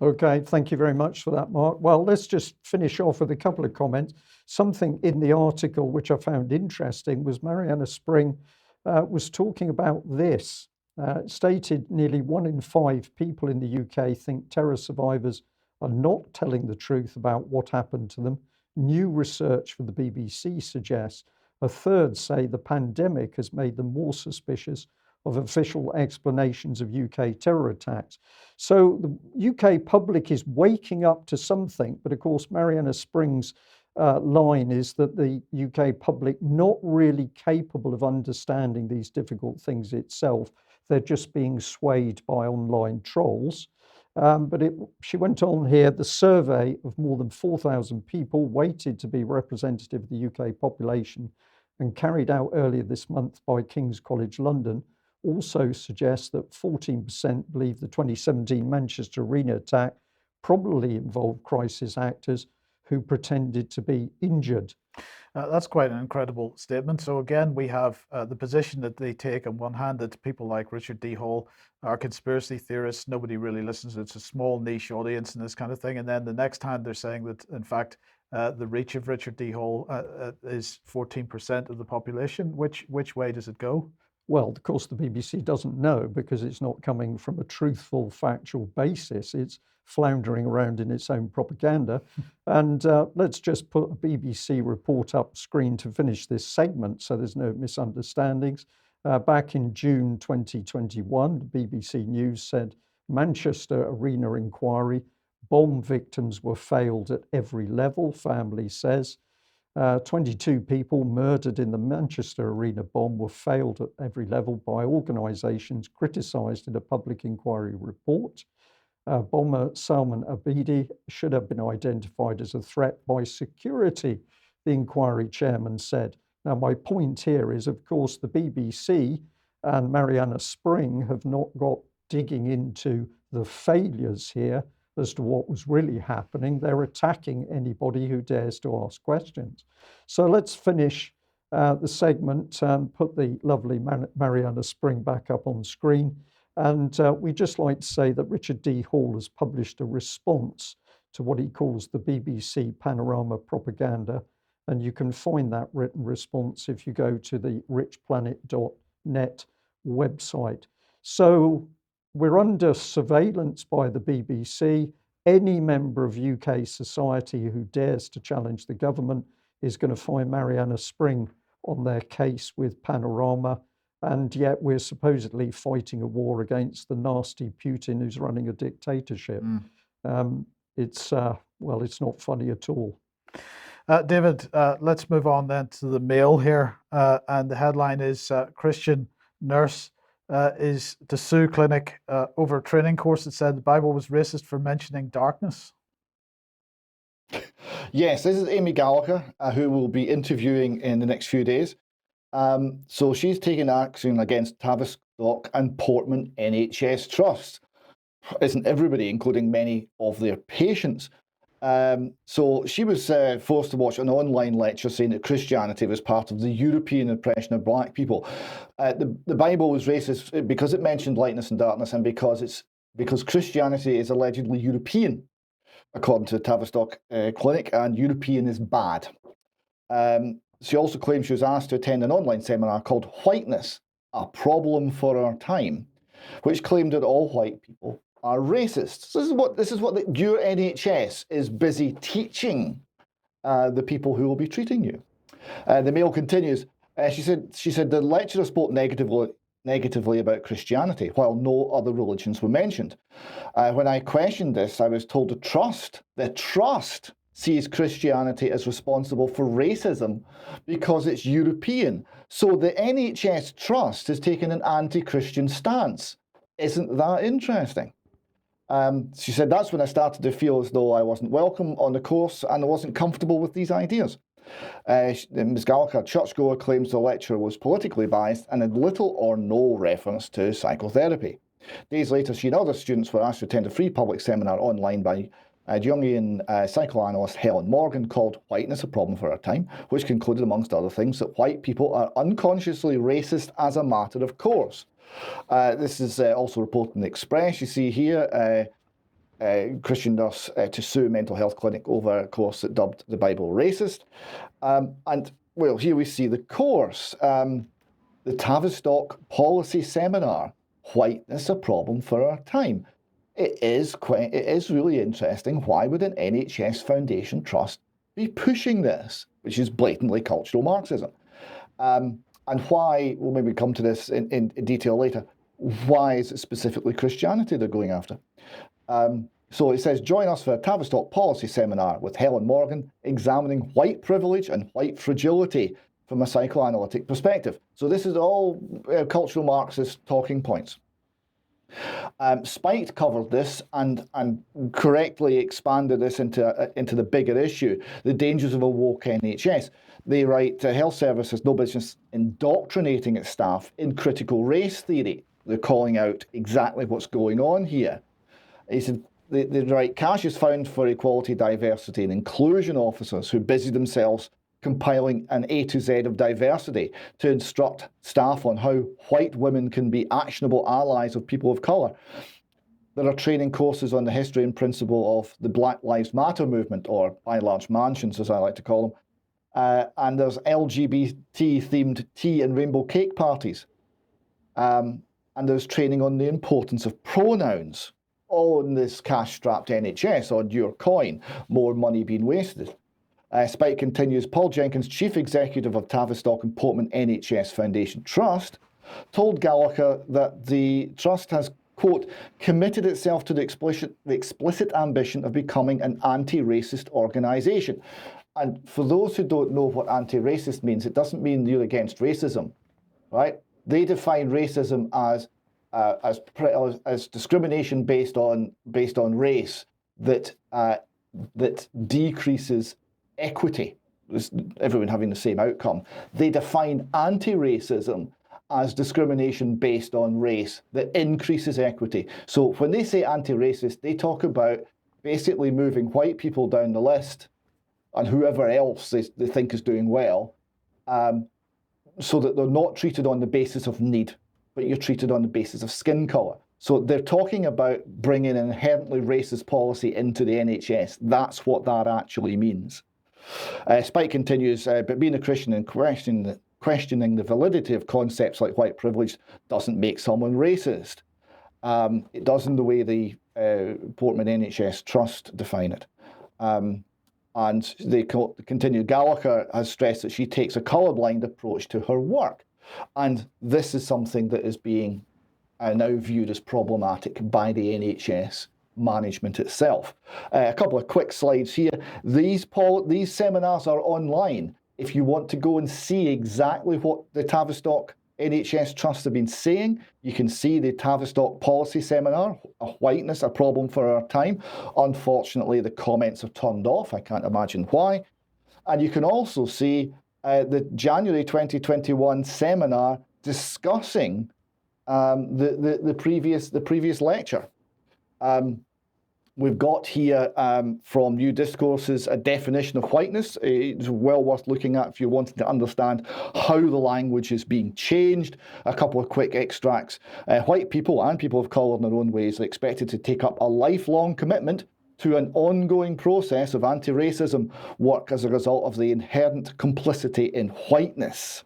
Okay, thank you very much for that, Mark. Well, let's just finish off with a couple of comments. Something in the article which I found interesting was Mariana Spring was talking about this. It stated nearly 1 in 5 people in the UK think terror survivors are not telling the truth about what happened to them. New research for the BBC suggests a third say the pandemic has made them more suspicious of official explanations of UK terror attacks. So the UK public is waking up to something, but of course, Mariana Spring's line is that the UK public not really capable of understanding these difficult things itself. They're just being swayed by online trolls. She went on here, the survey of more than 4,000 people weighted to be representative of the UK population and carried out earlier this month by King's College London also suggests that 14% believe the 2017 Manchester Arena attack probably involved crisis actors who pretended to be injured. That's quite an incredible statement. So again, we have the position that they take on one hand that people like Richard D. Hall are conspiracy theorists. Nobody really listens. It's a small niche audience and this kind of thing. And then the next hand they're saying that, in fact, the reach of Richard D. Hall is 14% of the population. Which way does it go? Well, of course, the BBC doesn't know because it's not coming from a truthful, factual basis. It's floundering around in its own propaganda. And let's just put a BBC report up screen to finish this segment so there's no misunderstandings. Back in June 2021, the BBC News said Manchester Arena inquiry, bomb victims were failed at every level, family says. 22 people murdered in the Manchester Arena bomb were failed at every level by organisations criticised in a public inquiry report. Bomber Salman Abedi should have been identified as a threat by security, the inquiry chairman said. Now, my point here is, of course, the BBC and Mariana Spring have not got digging into the failures here as to what was really happening. They're attacking anybody who dares to ask questions. So let's finish the segment and put the lovely Mariana Spring back up on screen. And we'd just like to say that Richard D. Hall has published a response to what he calls the BBC Panorama propaganda. And you can find that written response if you go to the richplanet.net website. So we're under surveillance by the BBC. Any member of UK society who dares to challenge the government is going to find Mariana Spring on their case with Panorama. And yet we're supposedly fighting a war against the nasty Putin who's running a dictatorship. It's not funny at all. David, let's move on then to the Mail here. And the headline is Christian nurse is to sue clinic over training course that said the Bible was racist for mentioning darkness. Yes, this is Amy Gallagher, who we'll be interviewing in the next few days. So she's taking action against Tavistock and Portman NHS Trust. Isn't everybody, including many of their patients? So she was forced to watch an online lecture saying that Christianity was part of the European oppression of black people. The Bible was racist because it mentioned lightness and darkness, and because Christianity is allegedly European, according to the Tavistock Clinic, and European is bad. She also claims she was asked to attend an online seminar called Whiteness, a Problem for Our Time, which claimed that all white people are racist. So this is what your NHS is busy teaching the people who will be treating you. The Mail continues. She said the lecturer spoke negatively about Christianity, while no other religions were mentioned. When I questioned this, I was told the trust sees Christianity as responsible for racism because it's European. So the NHS Trust has taken an anti-Christian stance. Isn't that interesting? She said, that's when I started to feel as though I wasn't welcome on the course and I wasn't comfortable with these ideas. Ms. Gallagher, churchgoer, claims the lecturer was politically biased and had little or no reference to psychotherapy. Days later, she and other students were asked to attend a free public seminar online by Jungian psychoanalyst Helen Morgan called Whiteness a Problem for Our Time, which concluded, amongst other things, that white people are unconsciously racist as a matter of course. This is also reported in the Express. You see here, Christian nurse to sue mental health clinic over a course that dubbed the Bible racist. And, well, here we see the course, the Tavistock Policy Seminar, Whiteness a Problem for Our Time. It is really interesting. Why would an NHS Foundation Trust be pushing this, which is blatantly cultural Marxism? And why, we'll maybe come to this in detail later, why is it specifically Christianity they're going after? So it says, join us for a Tavistock Policy Seminar with Helen Morgan, examining white privilege and white fragility from a psychoanalytic perspective. So this is all cultural Marxist talking points. Spiked covered this and correctly expanded this into the bigger issue, the dangers of a woke NHS. They write, health service has no business indoctrinating its staff in critical race theory. They're calling out exactly what's going on here. He said, they write, cash is found for equality, diversity and inclusion officers who busy themselves compiling an A to Z of diversity to instruct staff on how white women can be actionable allies of people of colour. There are training courses on the history and principle of the Black Lives Matter movement, or by and large mansions, as I like to call them. And there's LGBT-themed tea and rainbow cake parties. And there's training on the importance of pronouns. All in this cash-strapped NHS, on your coin, more money being wasted. Spike continues, Paul Jenkins, chief executive of Tavistock and Portman NHS Foundation Trust, told Gallagher that the trust has, quote, committed itself to the explicit ambition of becoming an anti-racist organisation. And for those who don't know what anti-racist means, it doesn't mean you're against racism, right? They define racism as discrimination based on race that decreases equity, everyone having the same outcome. They define anti-racism as discrimination based on race that increases equity. So when they say anti-racist, they talk about basically moving white people down the list and whoever else they think is doing well, so that they're not treated on the basis of need, but you're treated on the basis of skin colour. So they're talking about bringing an inherently racist policy into the NHS. That's what that actually means. Spike continues, but being a Christian and questioning the validity of concepts like white privilege doesn't make someone racist. It does in the way the Portman NHS Trust define it. And they continue, Gallagher has stressed that she takes a colourblind approach to her work. And this is something that is being now viewed as problematic by the NHS management itself. A couple of quick slides here. These seminars are online. If you want to go and see exactly what the Tavistock NHS Trust have been saying, you can see the Tavistock Policy Seminar, Whiteness, a Problem for Our Time. Unfortunately, the comments are turned off. I can't imagine why. And you can also see the January 2021 seminar discussing the previous lecture. We've got here from New Discourses a definition of whiteness. It's well worth looking at if you're wanting to understand how the language is being changed. A couple of quick extracts. White people and people of colour in their own ways are expected to take up a lifelong commitment to an ongoing process of anti-racism work as a result of the inherent complicity in whiteness.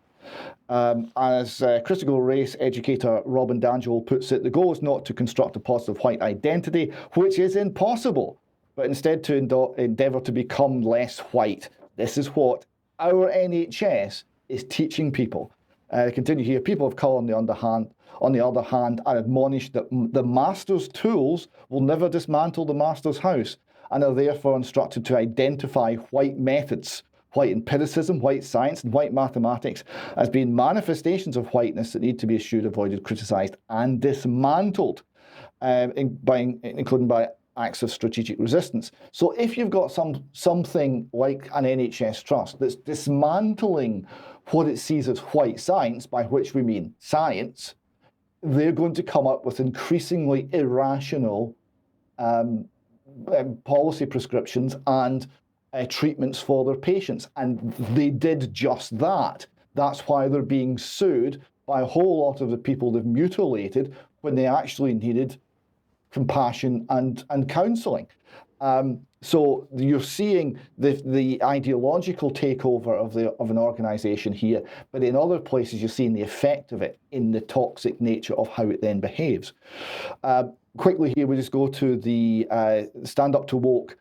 As critical race educator Robin D'Angelo puts it, the goal is not to construct a positive white identity, which is impossible, but instead to endeavour to become less white. This is what our NHS is teaching people. Continue here, people of colour on the other hand, are admonished that the master's tools will never dismantle the master's house, and are therefore instructed to identify white methods, white empiricism, white science, and white mathematics as being manifestations of whiteness that need to be eschewed, avoided, criticised, and dismantled, including by acts of strategic resistance. So if you've got something like an NHS trust that's dismantling what it sees as white science, by which we mean science, they're going to come up with increasingly irrational policy prescriptions and treatments for their patients. And they did just that. That's why they're being sued by a whole lot of the people they've mutilated when they actually needed compassion and counselling. So you're seeing the ideological takeover of an organisation here, but in other places you're seeing the effect of it in the toxic nature of how it then behaves. Quickly here, we just go to the Stand Up to Woke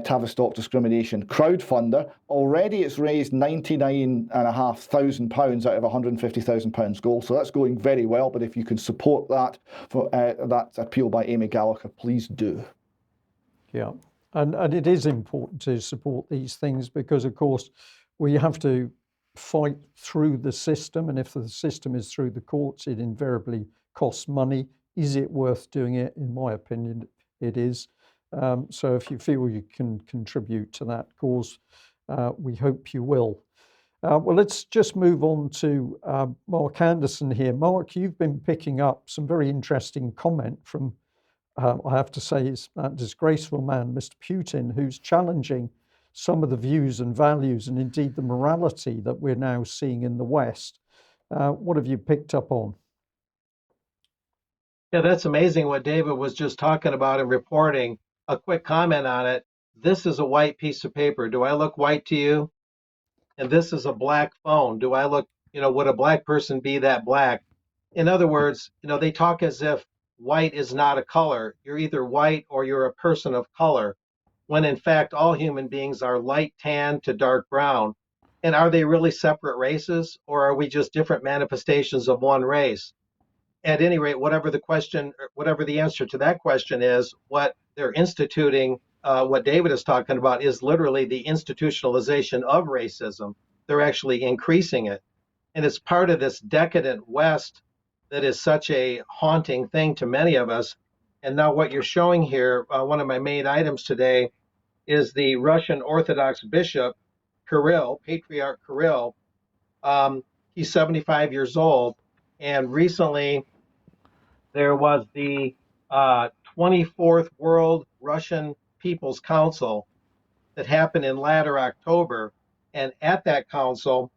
Tavistock discrimination crowdfunder. Already it's raised £99,500 out of £150,000 goal, so that's going very well. But if you can support that for that appeal by Amy Gallagher, please do. Yeah, and it is important to support these things because, of course, we have to fight through the system, and if the system is through the courts, it invariably costs money. Is it worth doing it? In my opinion, it is. So if you feel you can contribute to that cause, we hope you will. Well, let's just move on to Mark Anderson here. Mark, you've been picking up some very interesting comment from, I have to say, is that disgraceful man, Mr. Putin, who's challenging some of the views and values and indeed the morality that we're now seeing in the West. What have you picked up on? Yeah, that's amazing what David was just talking about and reporting. A quick comment on it. This is a white piece of paper. Do I look white to you? And this is a black phone. Do I look, would a black person be that black? In other words, they talk as if white is not a color. You're either white or you're a person of color, when in fact all human beings are light tan to dark brown. And are they really separate races, or are we just different manifestations of one race? At any rate, whatever the answer to that question is, what they're instituting, what David is talking about, is literally the institutionalization of racism. They're actually increasing it. And it's part of this decadent West that is such a haunting thing to many of us. And now what you're showing here, one of my main items today, is the Russian Orthodox Bishop, Patriarch Kirill. He's 75 years old. And recently, there was the 24th World Russian People's Council that happened in latter October. And at that council,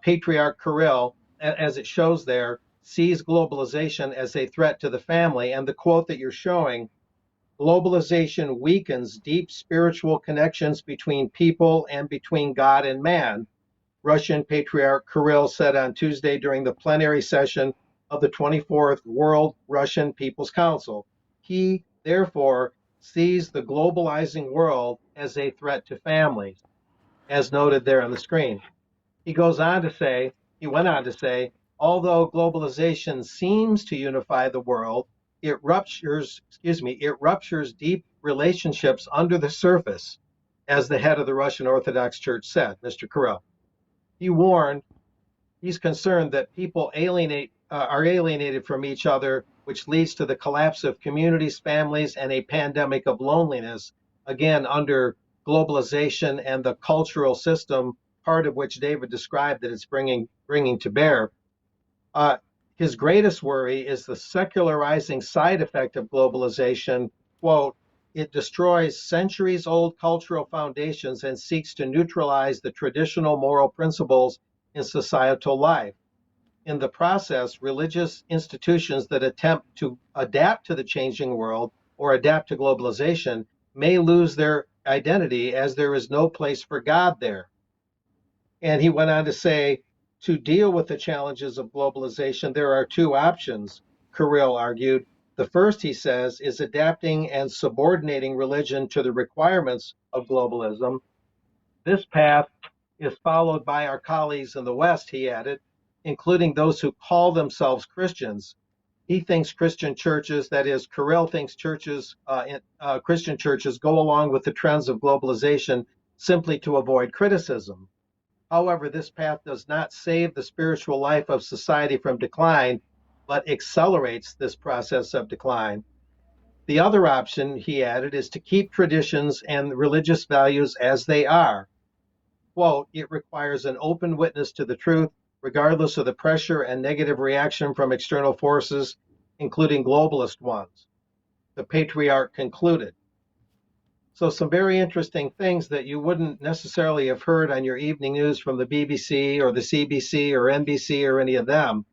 Patriarch Kirill, as it shows there, sees globalization as a threat to the family. And the quote that you're showing, globalization weakens deep spiritual connections between people and between God and man, Russian Patriarch Kirill said on Tuesday during the plenary session of the 24th World Russian People's Council. He, therefore, sees the globalizing world as a threat to families, as noted there on the screen. He went on to say, although globalization seems to unify the world, it ruptures deep relationships under the surface, as the head of the Russian Orthodox Church said, Mr. Kirill. He warned, he's concerned that people are alienated from each other, which leads to the collapse of communities, families, and a pandemic of loneliness, again, under globalization and the cultural system, part of which David described that it's bringing to bear. His greatest worry is the secularizing side effect of globalization. Quote, it destroys centuries-old cultural foundations and seeks to neutralize the traditional moral principles in societal life. In the process, religious institutions that attempt to adapt to the changing world or adapt to globalization may lose their identity, as there is no place for God there. And he went on to say, to deal with the challenges of globalization, there are two options, Kirill argued. The first, he says, is adapting and subordinating religion to the requirements of globalism. This path is followed by our colleagues in the West, he added, including those who call themselves Christians. He thinks Christian churches, that is, Kirill thinks Christian churches go along with the trends of globalization simply to avoid criticism. However, this path does not save the spiritual life of society from decline, but accelerates this process of decline. The other option, he added, is to keep traditions and religious values as they are. Quote, it requires an open witness to the truth, regardless of the pressure and negative reaction from external forces, including globalist ones, the patriarch concluded. So some very interesting things that you wouldn't necessarily have heard on your evening news from the BBC or the CBC or NBC or any of them.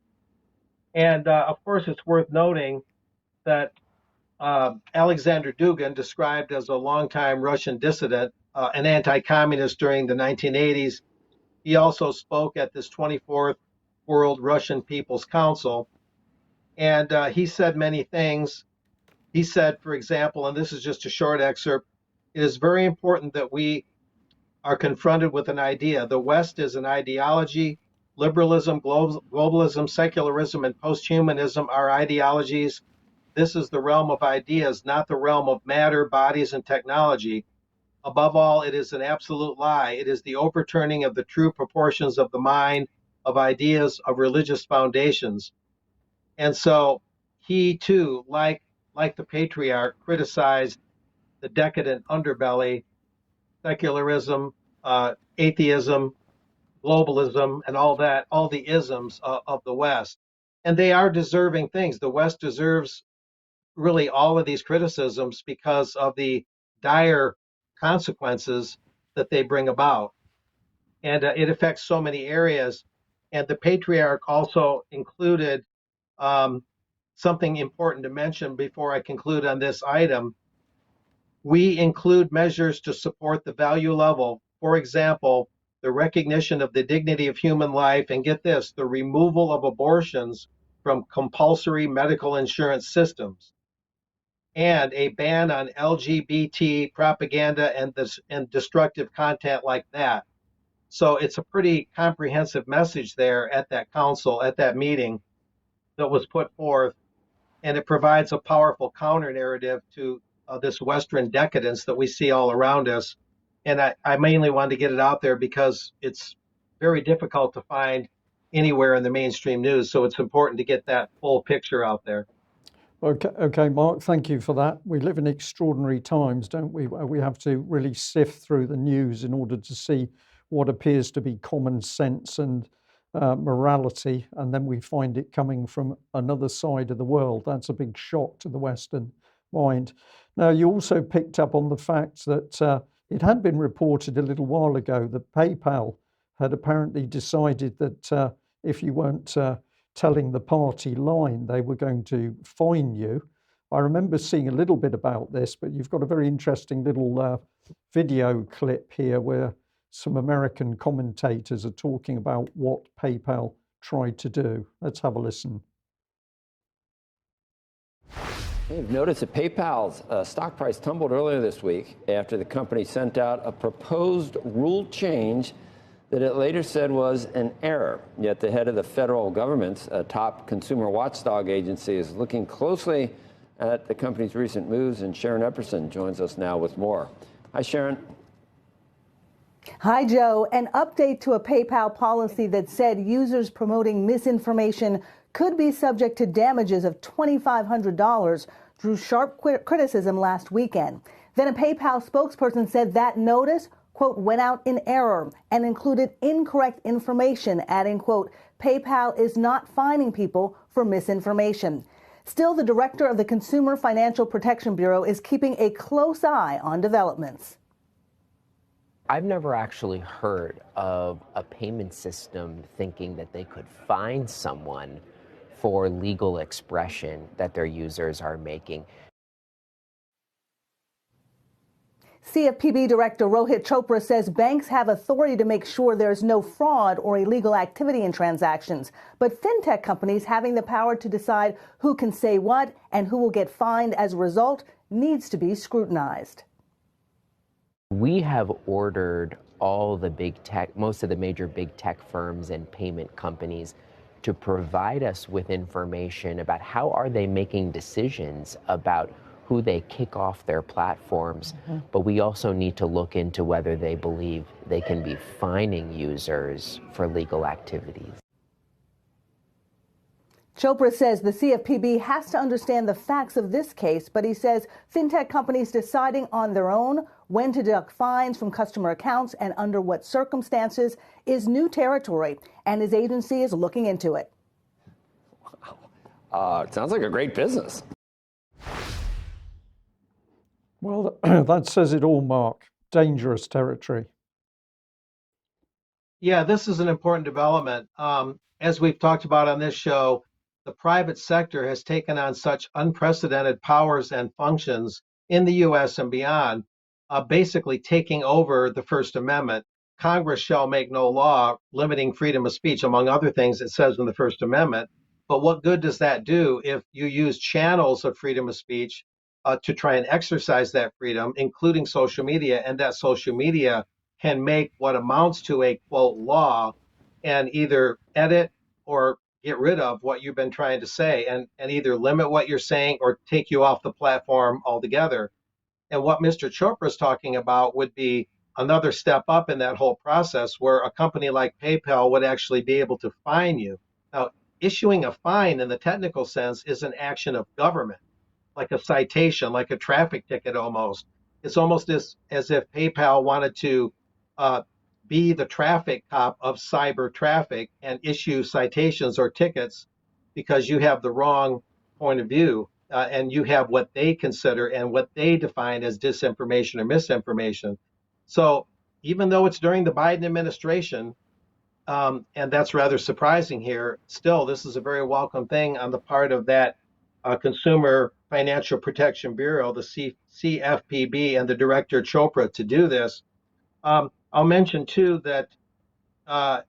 And of course, it's worth noting that Alexander Dugin, described as a longtime Russian dissident, an anti-communist during the 1980s, he also spoke at this 24th World Russian People's Council. And he said many things. He said, for example, and this is just a short excerpt, it is very important that we are confronted with an idea. The West is an ideology. Liberalism, globalism, secularism, and posthumanism are ideologies. This is the realm of ideas, not the realm of matter, bodies, and technology. Above all, it is an absolute lie. It is the overturning of the true proportions of the mind, of ideas, of religious foundations. And so he too, like the patriarch, criticized the decadent underbelly, secularism, atheism, globalism, and all that, all the isms of the West. And they are deserving things. The West deserves really all of these criticisms because of the dire consequences that they bring about. And it affects so many areas. And the patriarch also included something important to mention before I conclude on this item. We include measures to support the value level. For example, the recognition of the dignity of human life, and get this, the removal of abortions from compulsory medical insurance systems, and a ban on LGBT propaganda and destructive content like that. So it's a pretty comprehensive message there at that council, at that meeting that was put forth, and it provides a powerful counter narrative to this Western decadence that we see all around us. And I mainly wanted to get it out there because it's very difficult to find anywhere in the mainstream news. So it's important to get that full picture out there. Okay, Mark, thank you for that. We live in extraordinary times, don't we? We have to really sift through the news in order to see what appears to be common sense and morality, and then we find it coming from another side of the world. That's a big shock to the Western mind. Now, you also picked up on the fact that it had been reported a little while ago that PayPal had apparently decided that if you weren't telling the party line, they were going to fine you. I remember seeing a little bit about this, but you've got a very interesting little video clip here where some American commentators are talking about what PayPal tried to do. Let's have a listen. You've noticed that PayPal's stock price tumbled earlier this week after the company sent out a proposed rule change that it later said was an error. Yet the head of the federal government's top consumer watchdog agency is looking closely at the company's recent moves, and Sharon Epperson joins us now with more. Hi, Sharon. Hi, Joe. An update to a PayPal policy that said users promoting misinformation could be subject to damages of $2,500 drew sharp criticism last weekend. Then a PayPal spokesperson said that notice, quote, went out in error and included incorrect information, adding, quote, PayPal is not fining people for misinformation. Still, the director of the Consumer Financial Protection Bureau is keeping a close eye on developments. I've never actually heard of a payment system thinking that they could fine someone for legal expression that their users are making. CFPB Director Rohit Chopra says banks have authority to make sure there's no fraud or illegal activity in transactions, but fintech companies having the power to decide who can say what and who will get fined as a result needs to be scrutinized. We have ordered all the big tech, most of the major big tech firms and payment companies to provide us with information about how are they making decisions about who they kick off their platforms, but we also need to look into whether they believe they can be fining users for legal activities. Chopra says the CFPB has to understand the facts of this case, but he says fintech companies deciding on their own when to deduct fines from customer accounts and under what circumstances is new territory, and his agency is looking into it. It sounds like a great business. Well, that says it all, Mark. Dangerous territory. Yeah, this is an important development. As we've talked about on this show, the private sector has taken on such unprecedented powers and functions in the US and beyond, basically taking over the First Amendment. Congress shall make no law limiting freedom of speech, among other things, it says in the First Amendment. But what good does that do if you use channels of freedom of speech to try and exercise that freedom, including social media, and that social media can make what amounts to a quote law and either edit or get rid of what you've been trying to say and either limit what you're saying or take you off the platform altogether. And what Mr. Chopra is talking about would be another step up in that whole process where a company like PayPal would actually be able to fine you. Now, issuing a fine in the technical sense is an action of government, like a citation, like a traffic ticket almost. It's almost as if PayPal wanted to be the traffic cop of cyber traffic and issue citations or tickets because you have the wrong point of view and you have what they consider and what they define as disinformation or misinformation. So even though it's during the Biden administration, and that's rather surprising here, still, this is a very welcome thing on the part of that Consumer Financial Protection Bureau, the CFPB, and the director Chopra to do this. I'll mention too that on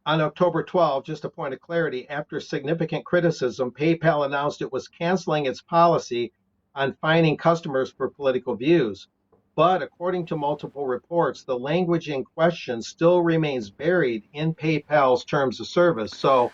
October 12, just a point of clarity, after significant criticism, PayPal announced it was canceling its policy on fining customers for political views. But according to multiple reports, the language in question still remains buried in PayPal's terms of service. So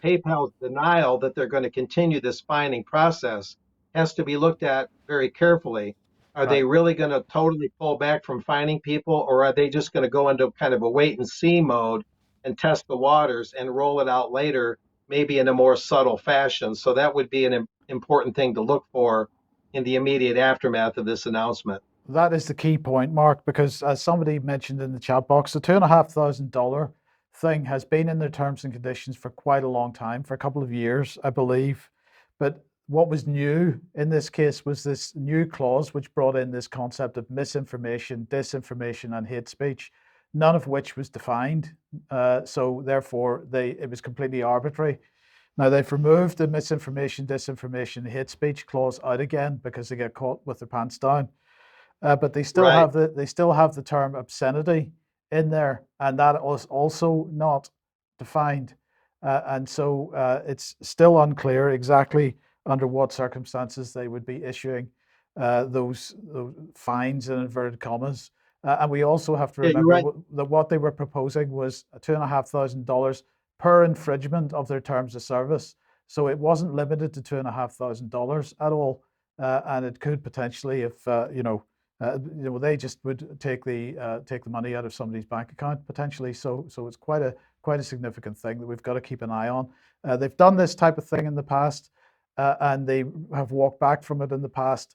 PayPal's denial that they're going to continue this fining process has to be looked at very carefully. Are they really going to totally pull back from fining people, or are they just going to go into kind of a wait and see mode and test the waters and roll it out later, maybe in a more subtle fashion? So that would be an important thing to look for in the immediate aftermath of this announcement. That is the key point, Mark, because as somebody mentioned in the chat box, the $2,500 thing has been in their terms and conditions for quite a long time, for a couple of years, I believe. But what was new in this case was this new clause which brought in this concept of misinformation, disinformation, and hate speech, none of which was defined. So therefore, it was completely arbitrary. Now they've removed the misinformation, disinformation, hate speech clause out again because they get caught with their pants down. But they still have the term obscenity in there, and that was also not defined. And so it's still unclear exactly under what circumstances they would be issuing those fines in inverted commas. And we also have to remember that what they were proposing was $2,500 per infringement of their terms of service. So it wasn't limited to $2,500 at all, and it could potentially, if they just would take the money out of somebody's bank account potentially. So it's quite a significant thing that we've got to keep an eye on. They've done this type of thing in the past, and they have walked back from it in the past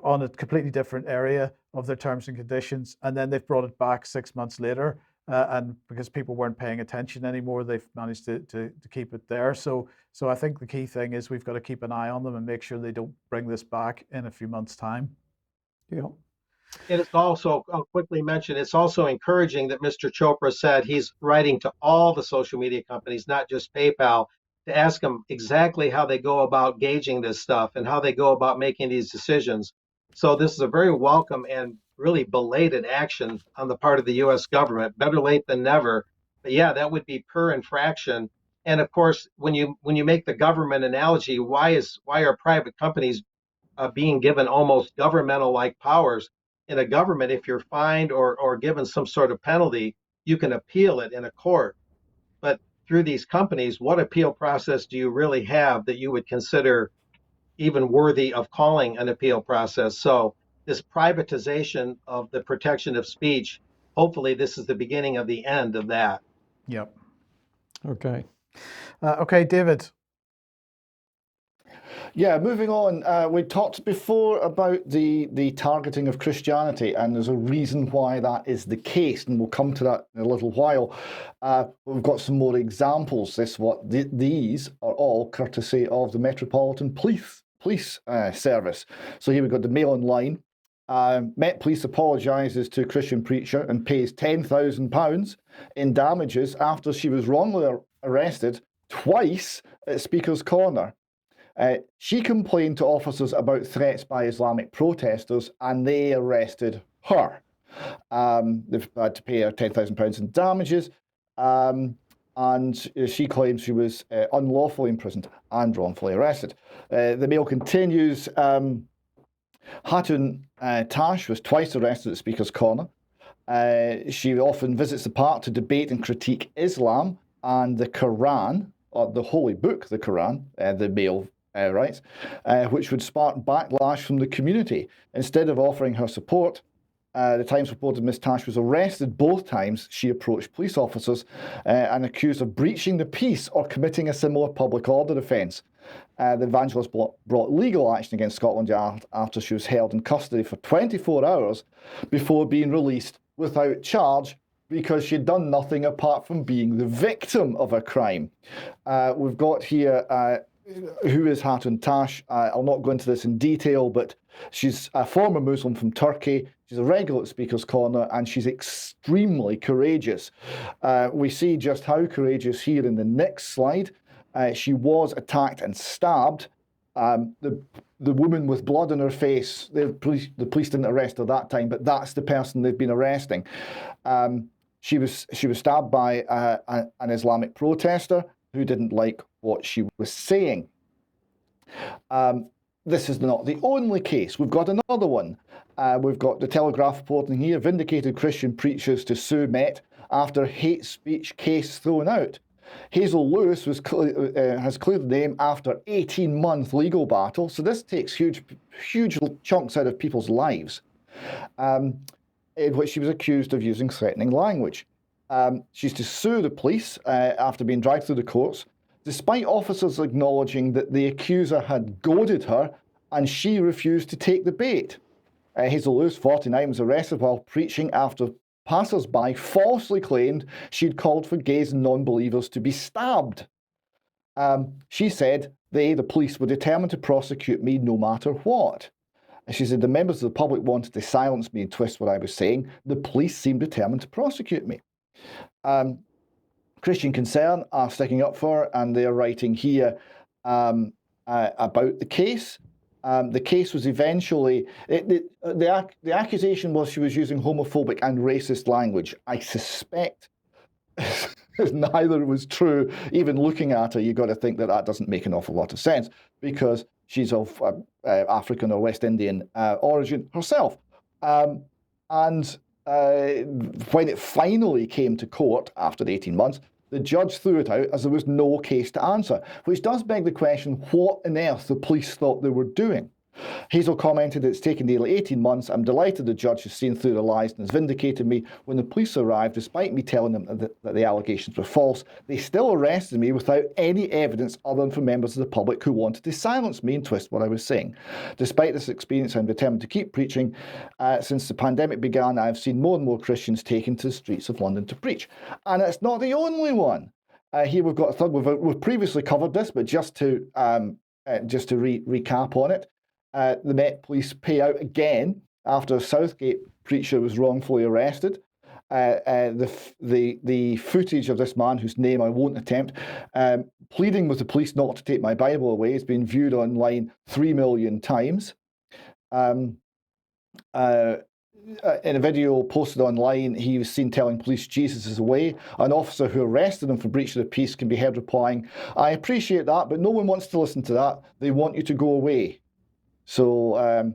on a completely different area of their terms and conditions, and then they've brought it back 6 months later. And because people weren't paying attention anymore, they've managed to keep it there. So I think the key thing is we've got to keep an eye on them and make sure they don't bring this back in a few months' time. Yeah. And it's also, I'll quickly mention, it's also encouraging that Mr. Chopra said he's writing to all the social media companies, not just PayPal, to ask them exactly how they go about gauging this stuff and how they go about making these decisions. So this is a very welcome and really belated action on the part of the U.S. government. Better late than never. But yeah, that would be per infraction. And of course, when you make the government analogy, why are private companies being given almost governmental-like powers? In a government, if you're fined or given some sort of penalty, you can appeal it in a court. But through these companies, what appeal process do you really have that you would consider even worthy of calling an appeal process? So this privatization of the protection of speech, hopefully this is the beginning of the end of that. Yep. Okay. Okay, David. Yeah, moving on. We talked before about the targeting of Christianity, and there's a reason why that is the case, and we'll come to that in a little while. We've got some more examples. These are all courtesy of the Metropolitan Police Service. So here we've got the Mail Online. Met Police apologises to Christian preacher and pays £10,000 in damages after she was wrongly arrested twice at Speaker's Corner. She complained to officers about threats by Islamic protesters, and they arrested her. They've had to pay her £10,000 in damages, and she claims she was unlawfully imprisoned and wrongfully arrested. The Mail continues. Hatun Tash was twice arrested at Speaker's Corner. She often visits the park to debate and critique Islam and the Quran, or the holy book, the Quran, the Mail writes, which would spark backlash from the community. Instead of offering her support, the Times reported Ms. Tash was arrested both times she approached police officers and accused of breaching the peace or committing a similar public order offence. The evangelist brought legal action against Scotland Yard after she was held in custody for 24 hours before being released without charge because she'd done nothing apart from being the victim of a crime. We've got here who is Hatun Tash. I'll not go into this in detail, but she's a former Muslim from Turkey. She's a regular at Speaker's Corner, and she's extremely courageous. We see just how courageous here in the next slide. She was attacked and stabbed. The woman with blood on her face, the police didn't arrest her that time, but that's the person they've been arresting. She was stabbed by an Islamic protester who didn't like what she was saying. This is not the only case. We've got another one. We've got the Telegraph reporting here, vindicated Christian preachers to sue Met after hate speech case thrown out. Hazel Lewis has cleared the name after 18-month legal battle, so this takes huge chunks out of people's lives, in which she was accused of using threatening language. She's to sue the police after being dragged through the courts, despite officers acknowledging that the accuser had goaded her and she refused to take the bait. Hazel Lewis, 49, was arrested while preaching after passers-by falsely claimed she'd called for gays and non-believers to be stabbed. She said the police were determined to prosecute me no matter what. She said the members of the public wanted to silence me and twist what I was saying. The police seemed determined to prosecute me. Christian Concern are sticking up for her, and they are writing here about the case. The case was eventually, the accusation was she was using homophobic and racist language. I suspect neither was true. Even looking at her, you've got to think that doesn't make an awful lot of sense because she's of African or West Indian origin herself. And when it finally came to court after the 18 months, the judge threw it out as there was no case to answer, which does beg the question, what on earth the police thought they were doing. Hazel commented, it's taken nearly 18 months. I'm delighted the judge has seen through the lies and has vindicated me. When the police arrived, despite me telling them that the allegations were false, they still arrested me without any evidence other than from members of the public who wanted to silence me and twist what I was saying. Despite this experience, I'm determined to keep preaching. Since the pandemic began, I've seen more and more Christians taken to the streets of London to preach. And it's not the only one. Here we've got a third. We've previously covered this, but just to recap on it. The Met Police pay out again after a Southgate preacher was wrongfully arrested. The footage of this man, whose name I won't attempt, pleading with the police not to take my Bible away, has been viewed online 3 million times. In a video posted online, he was seen telling police Jesus is away. An officer who arrested him for breach of the peace can be heard replying, I appreciate that, but no one wants to listen to that. They want you to go away. So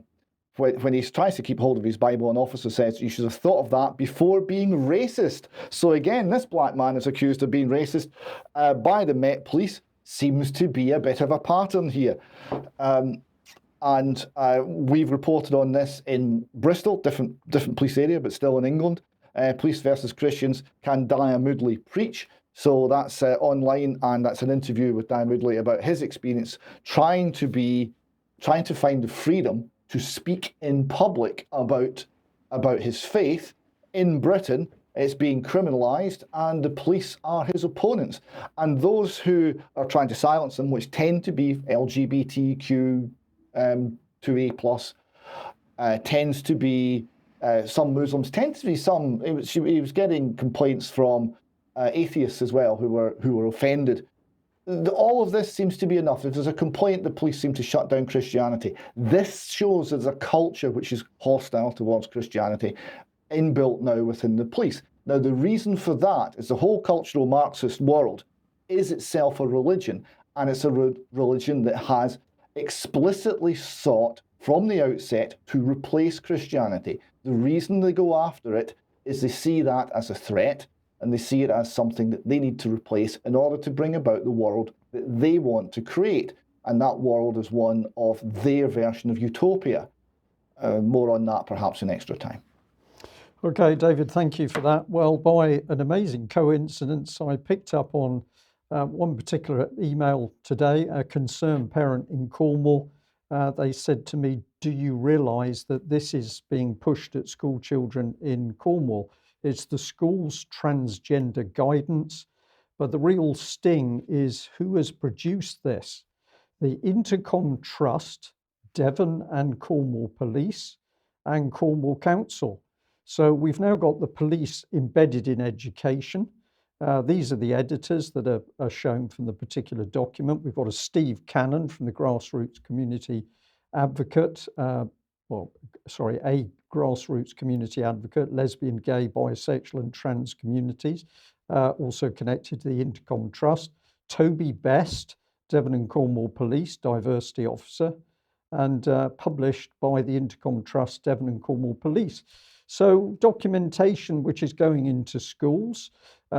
when he tries to keep hold of his Bible, an officer says, you should have thought of that before being racist. So again, this black man is accused of being racist by the Met Police. Seems to be a bit of a pattern here. And we've reported on this in Bristol, different police area, but still in England. Police versus Christians, can Daya Moodley preach? So that's online, and that's an interview with Daya Moodley about his experience trying to find the freedom to speak in public about his faith in Britain. It's being criminalised, and the police are his opponents. And those who are trying to silence him, which tend to be LGBTQ 2A+, tends to be some Muslims, tends to be some. He was getting complaints from atheists as well who were offended. All of this seems to be enough. If there's a complaint, the police seem to shut down Christianity. This shows there's a culture which is hostile towards Christianity inbuilt now within the police. Now, the reason for that is the whole cultural Marxist world is itself a religion, and it's a religion that has explicitly sought from the outset to replace Christianity. The reason they go after it is they see that as a threat, and they see it as something that they need to replace in order to bring about the world that they want to create. And that world is one of their version of utopia. More on that perhaps in extra time. Okay, David, thank you for that. Well, by an amazing coincidence, I picked up on one particular email today, a concerned parent in Cornwall. They said to me, do you realise that this is being pushed at school children in Cornwall? It's the school's transgender guidance, but the real sting is who has produced this. The Intercom Trust, Devon and Cornwall Police, and Cornwall Council. So we've now got the police embedded in education. These are the editors that are shown from the particular document. We've got a Steve Cannon from the Grassroots Community Advocate, a grassroots community advocate, lesbian, gay, bisexual and trans communities, also connected to the Intercom Trust. Toby Best, Devon and Cornwall Police, diversity officer, and published by the Intercom Trust, Devon and Cornwall Police. So documentation which is going into schools.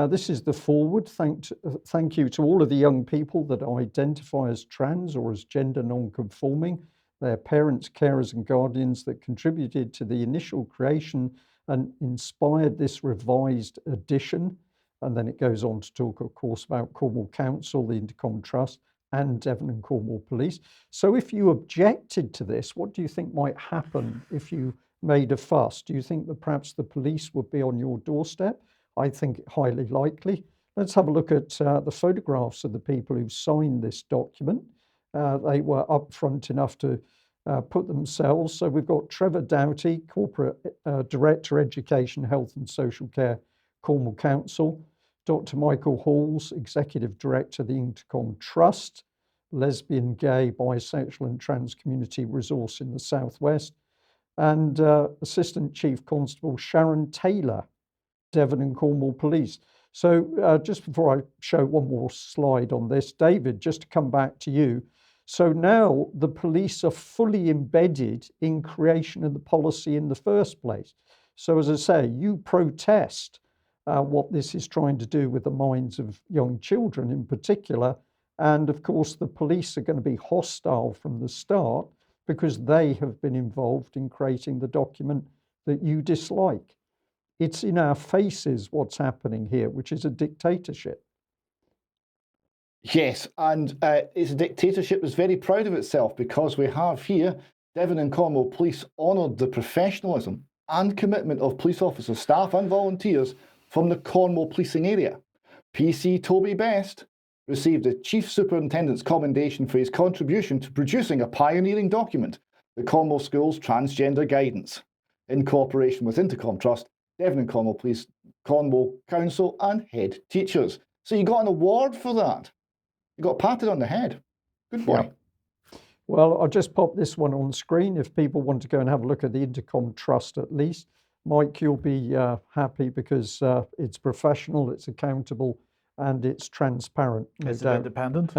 This is the forward. Thank you to all of the young people that identify as trans or as gender non-conforming, their parents, carers and guardians that contributed to the initial creation and inspired this revised edition. And then it goes on to talk, of course, about Cornwall Council, the Intercom Trust, and Devon and Cornwall Police. So if you objected to this, what do you think might happen if you made a fuss? Do you think that perhaps the police would be on your doorstep? I think highly likely. Let's have a look at the photographs of the people who signed this document. They were upfront enough to put themselves. So we've got Trevor Doughty, Corporate Director, Education, Health and Social Care, Cornwall Council. Dr. Michael Halls, Executive Director, the Intercom Trust, lesbian, gay, bisexual and trans community resource in the Southwest. And Assistant Chief Constable Sharon Taylor, Devon and Cornwall Police. So just before I show one more slide on this, David, just to come back to you. So now the police are fully embedded in creation of the policy in the first place. So as I say, you protest what this is trying to do with the minds of young children in particular. And of course, the police are going to be hostile from the start because they have been involved in creating the document that you dislike. It's in our faces what's happening here, which is a dictatorship. Yes, and it's a dictatorship that's very proud of itself, because we have here Devon and Cornwall Police honoured the professionalism and commitment of police officers, staff and volunteers from the Cornwall policing area. PC Toby Best received a Chief Superintendent's commendation for his contribution to producing a pioneering document, the Cornwall Schools Transgender Guidance, in cooperation with Intercom Trust, Devon and Cornwall Police, Cornwall Council and head teachers. So you got an award for that. You got patted on the head. Good boy. Yeah. Well, I'll just pop this one on screen if people want to go and have a look at the Intercom Trust at least. Mike, you'll be happy because it's professional, it's accountable, and it's transparent. Is it independent?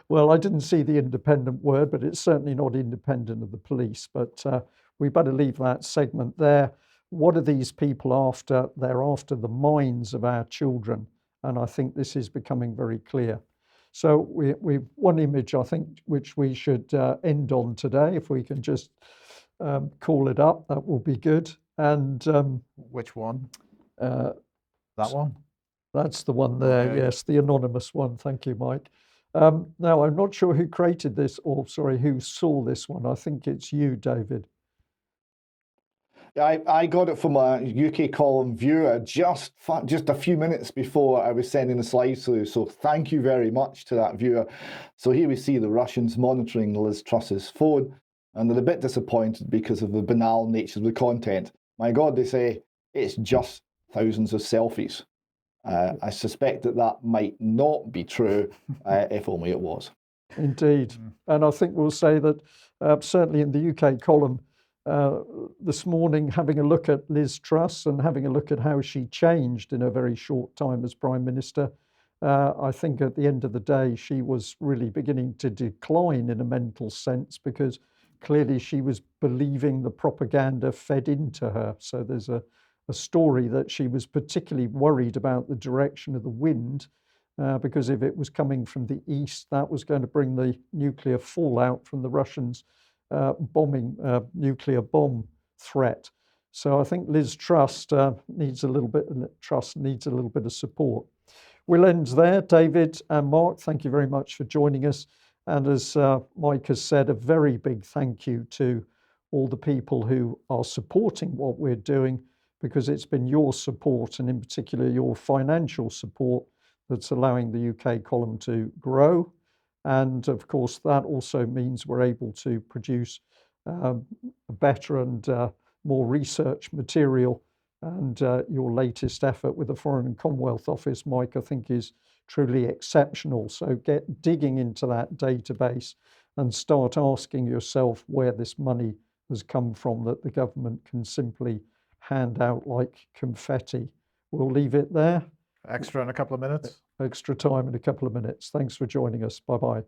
Well, I didn't see the independent word, but it's certainly not independent of the police. But we better leave that segment there. What are these people after? They're after the minds of our children. And I think this is becoming very clear. So we've one image, I think, which we should end on today. If we can just call it up, that will be good. And Which one? uh, That one? that's the one there, Okay. yes, the anonymous one. Thank you, Mike. Now, I'm not sure who created this, or sorry, who saw this one. I think it's you, David. I got it from a UK column viewer just a few minutes before I was sending the slides through. So thank you very much to that viewer. So here we see the Russians monitoring Liz Truss's phone, and they're a bit disappointed because of the banal nature of the content. My God, they say it's just thousands of selfies. I suspect that might not be true, if only it was. Indeed. And I think we'll say that certainly in the UK column this morning, having a look at Liz Truss and having a look at how she changed in a very short time as Prime Minister, I think at the end of the day, she was really beginning to decline in a mental sense, because clearly she was believing the propaganda fed into her. So there's a story that she was particularly worried about the direction of the wind, because if it was coming from the east, that was going to bring the nuclear fallout from the Russians bombing, nuclear bomb threat. So I think Liz Truss needs a little bit of support. We'll end there. David and Mark, thank you very much for joining us. And as Mike has said, a very big thank you to all the people who are supporting what we're doing, because it's been your support, and in particular your financial support, that's allowing the UK column to grow. And of course, that also means we're able to produce better and more research material. And your latest effort with the Foreign and Commonwealth Office, Mike, I think is truly exceptional. So get digging into that database and start asking yourself where this money has come from that the government can simply hand out like confetti. We'll leave it there. Extra in a couple of minutes. Extra time in a couple of minutes. Thanks for joining us. Bye-bye.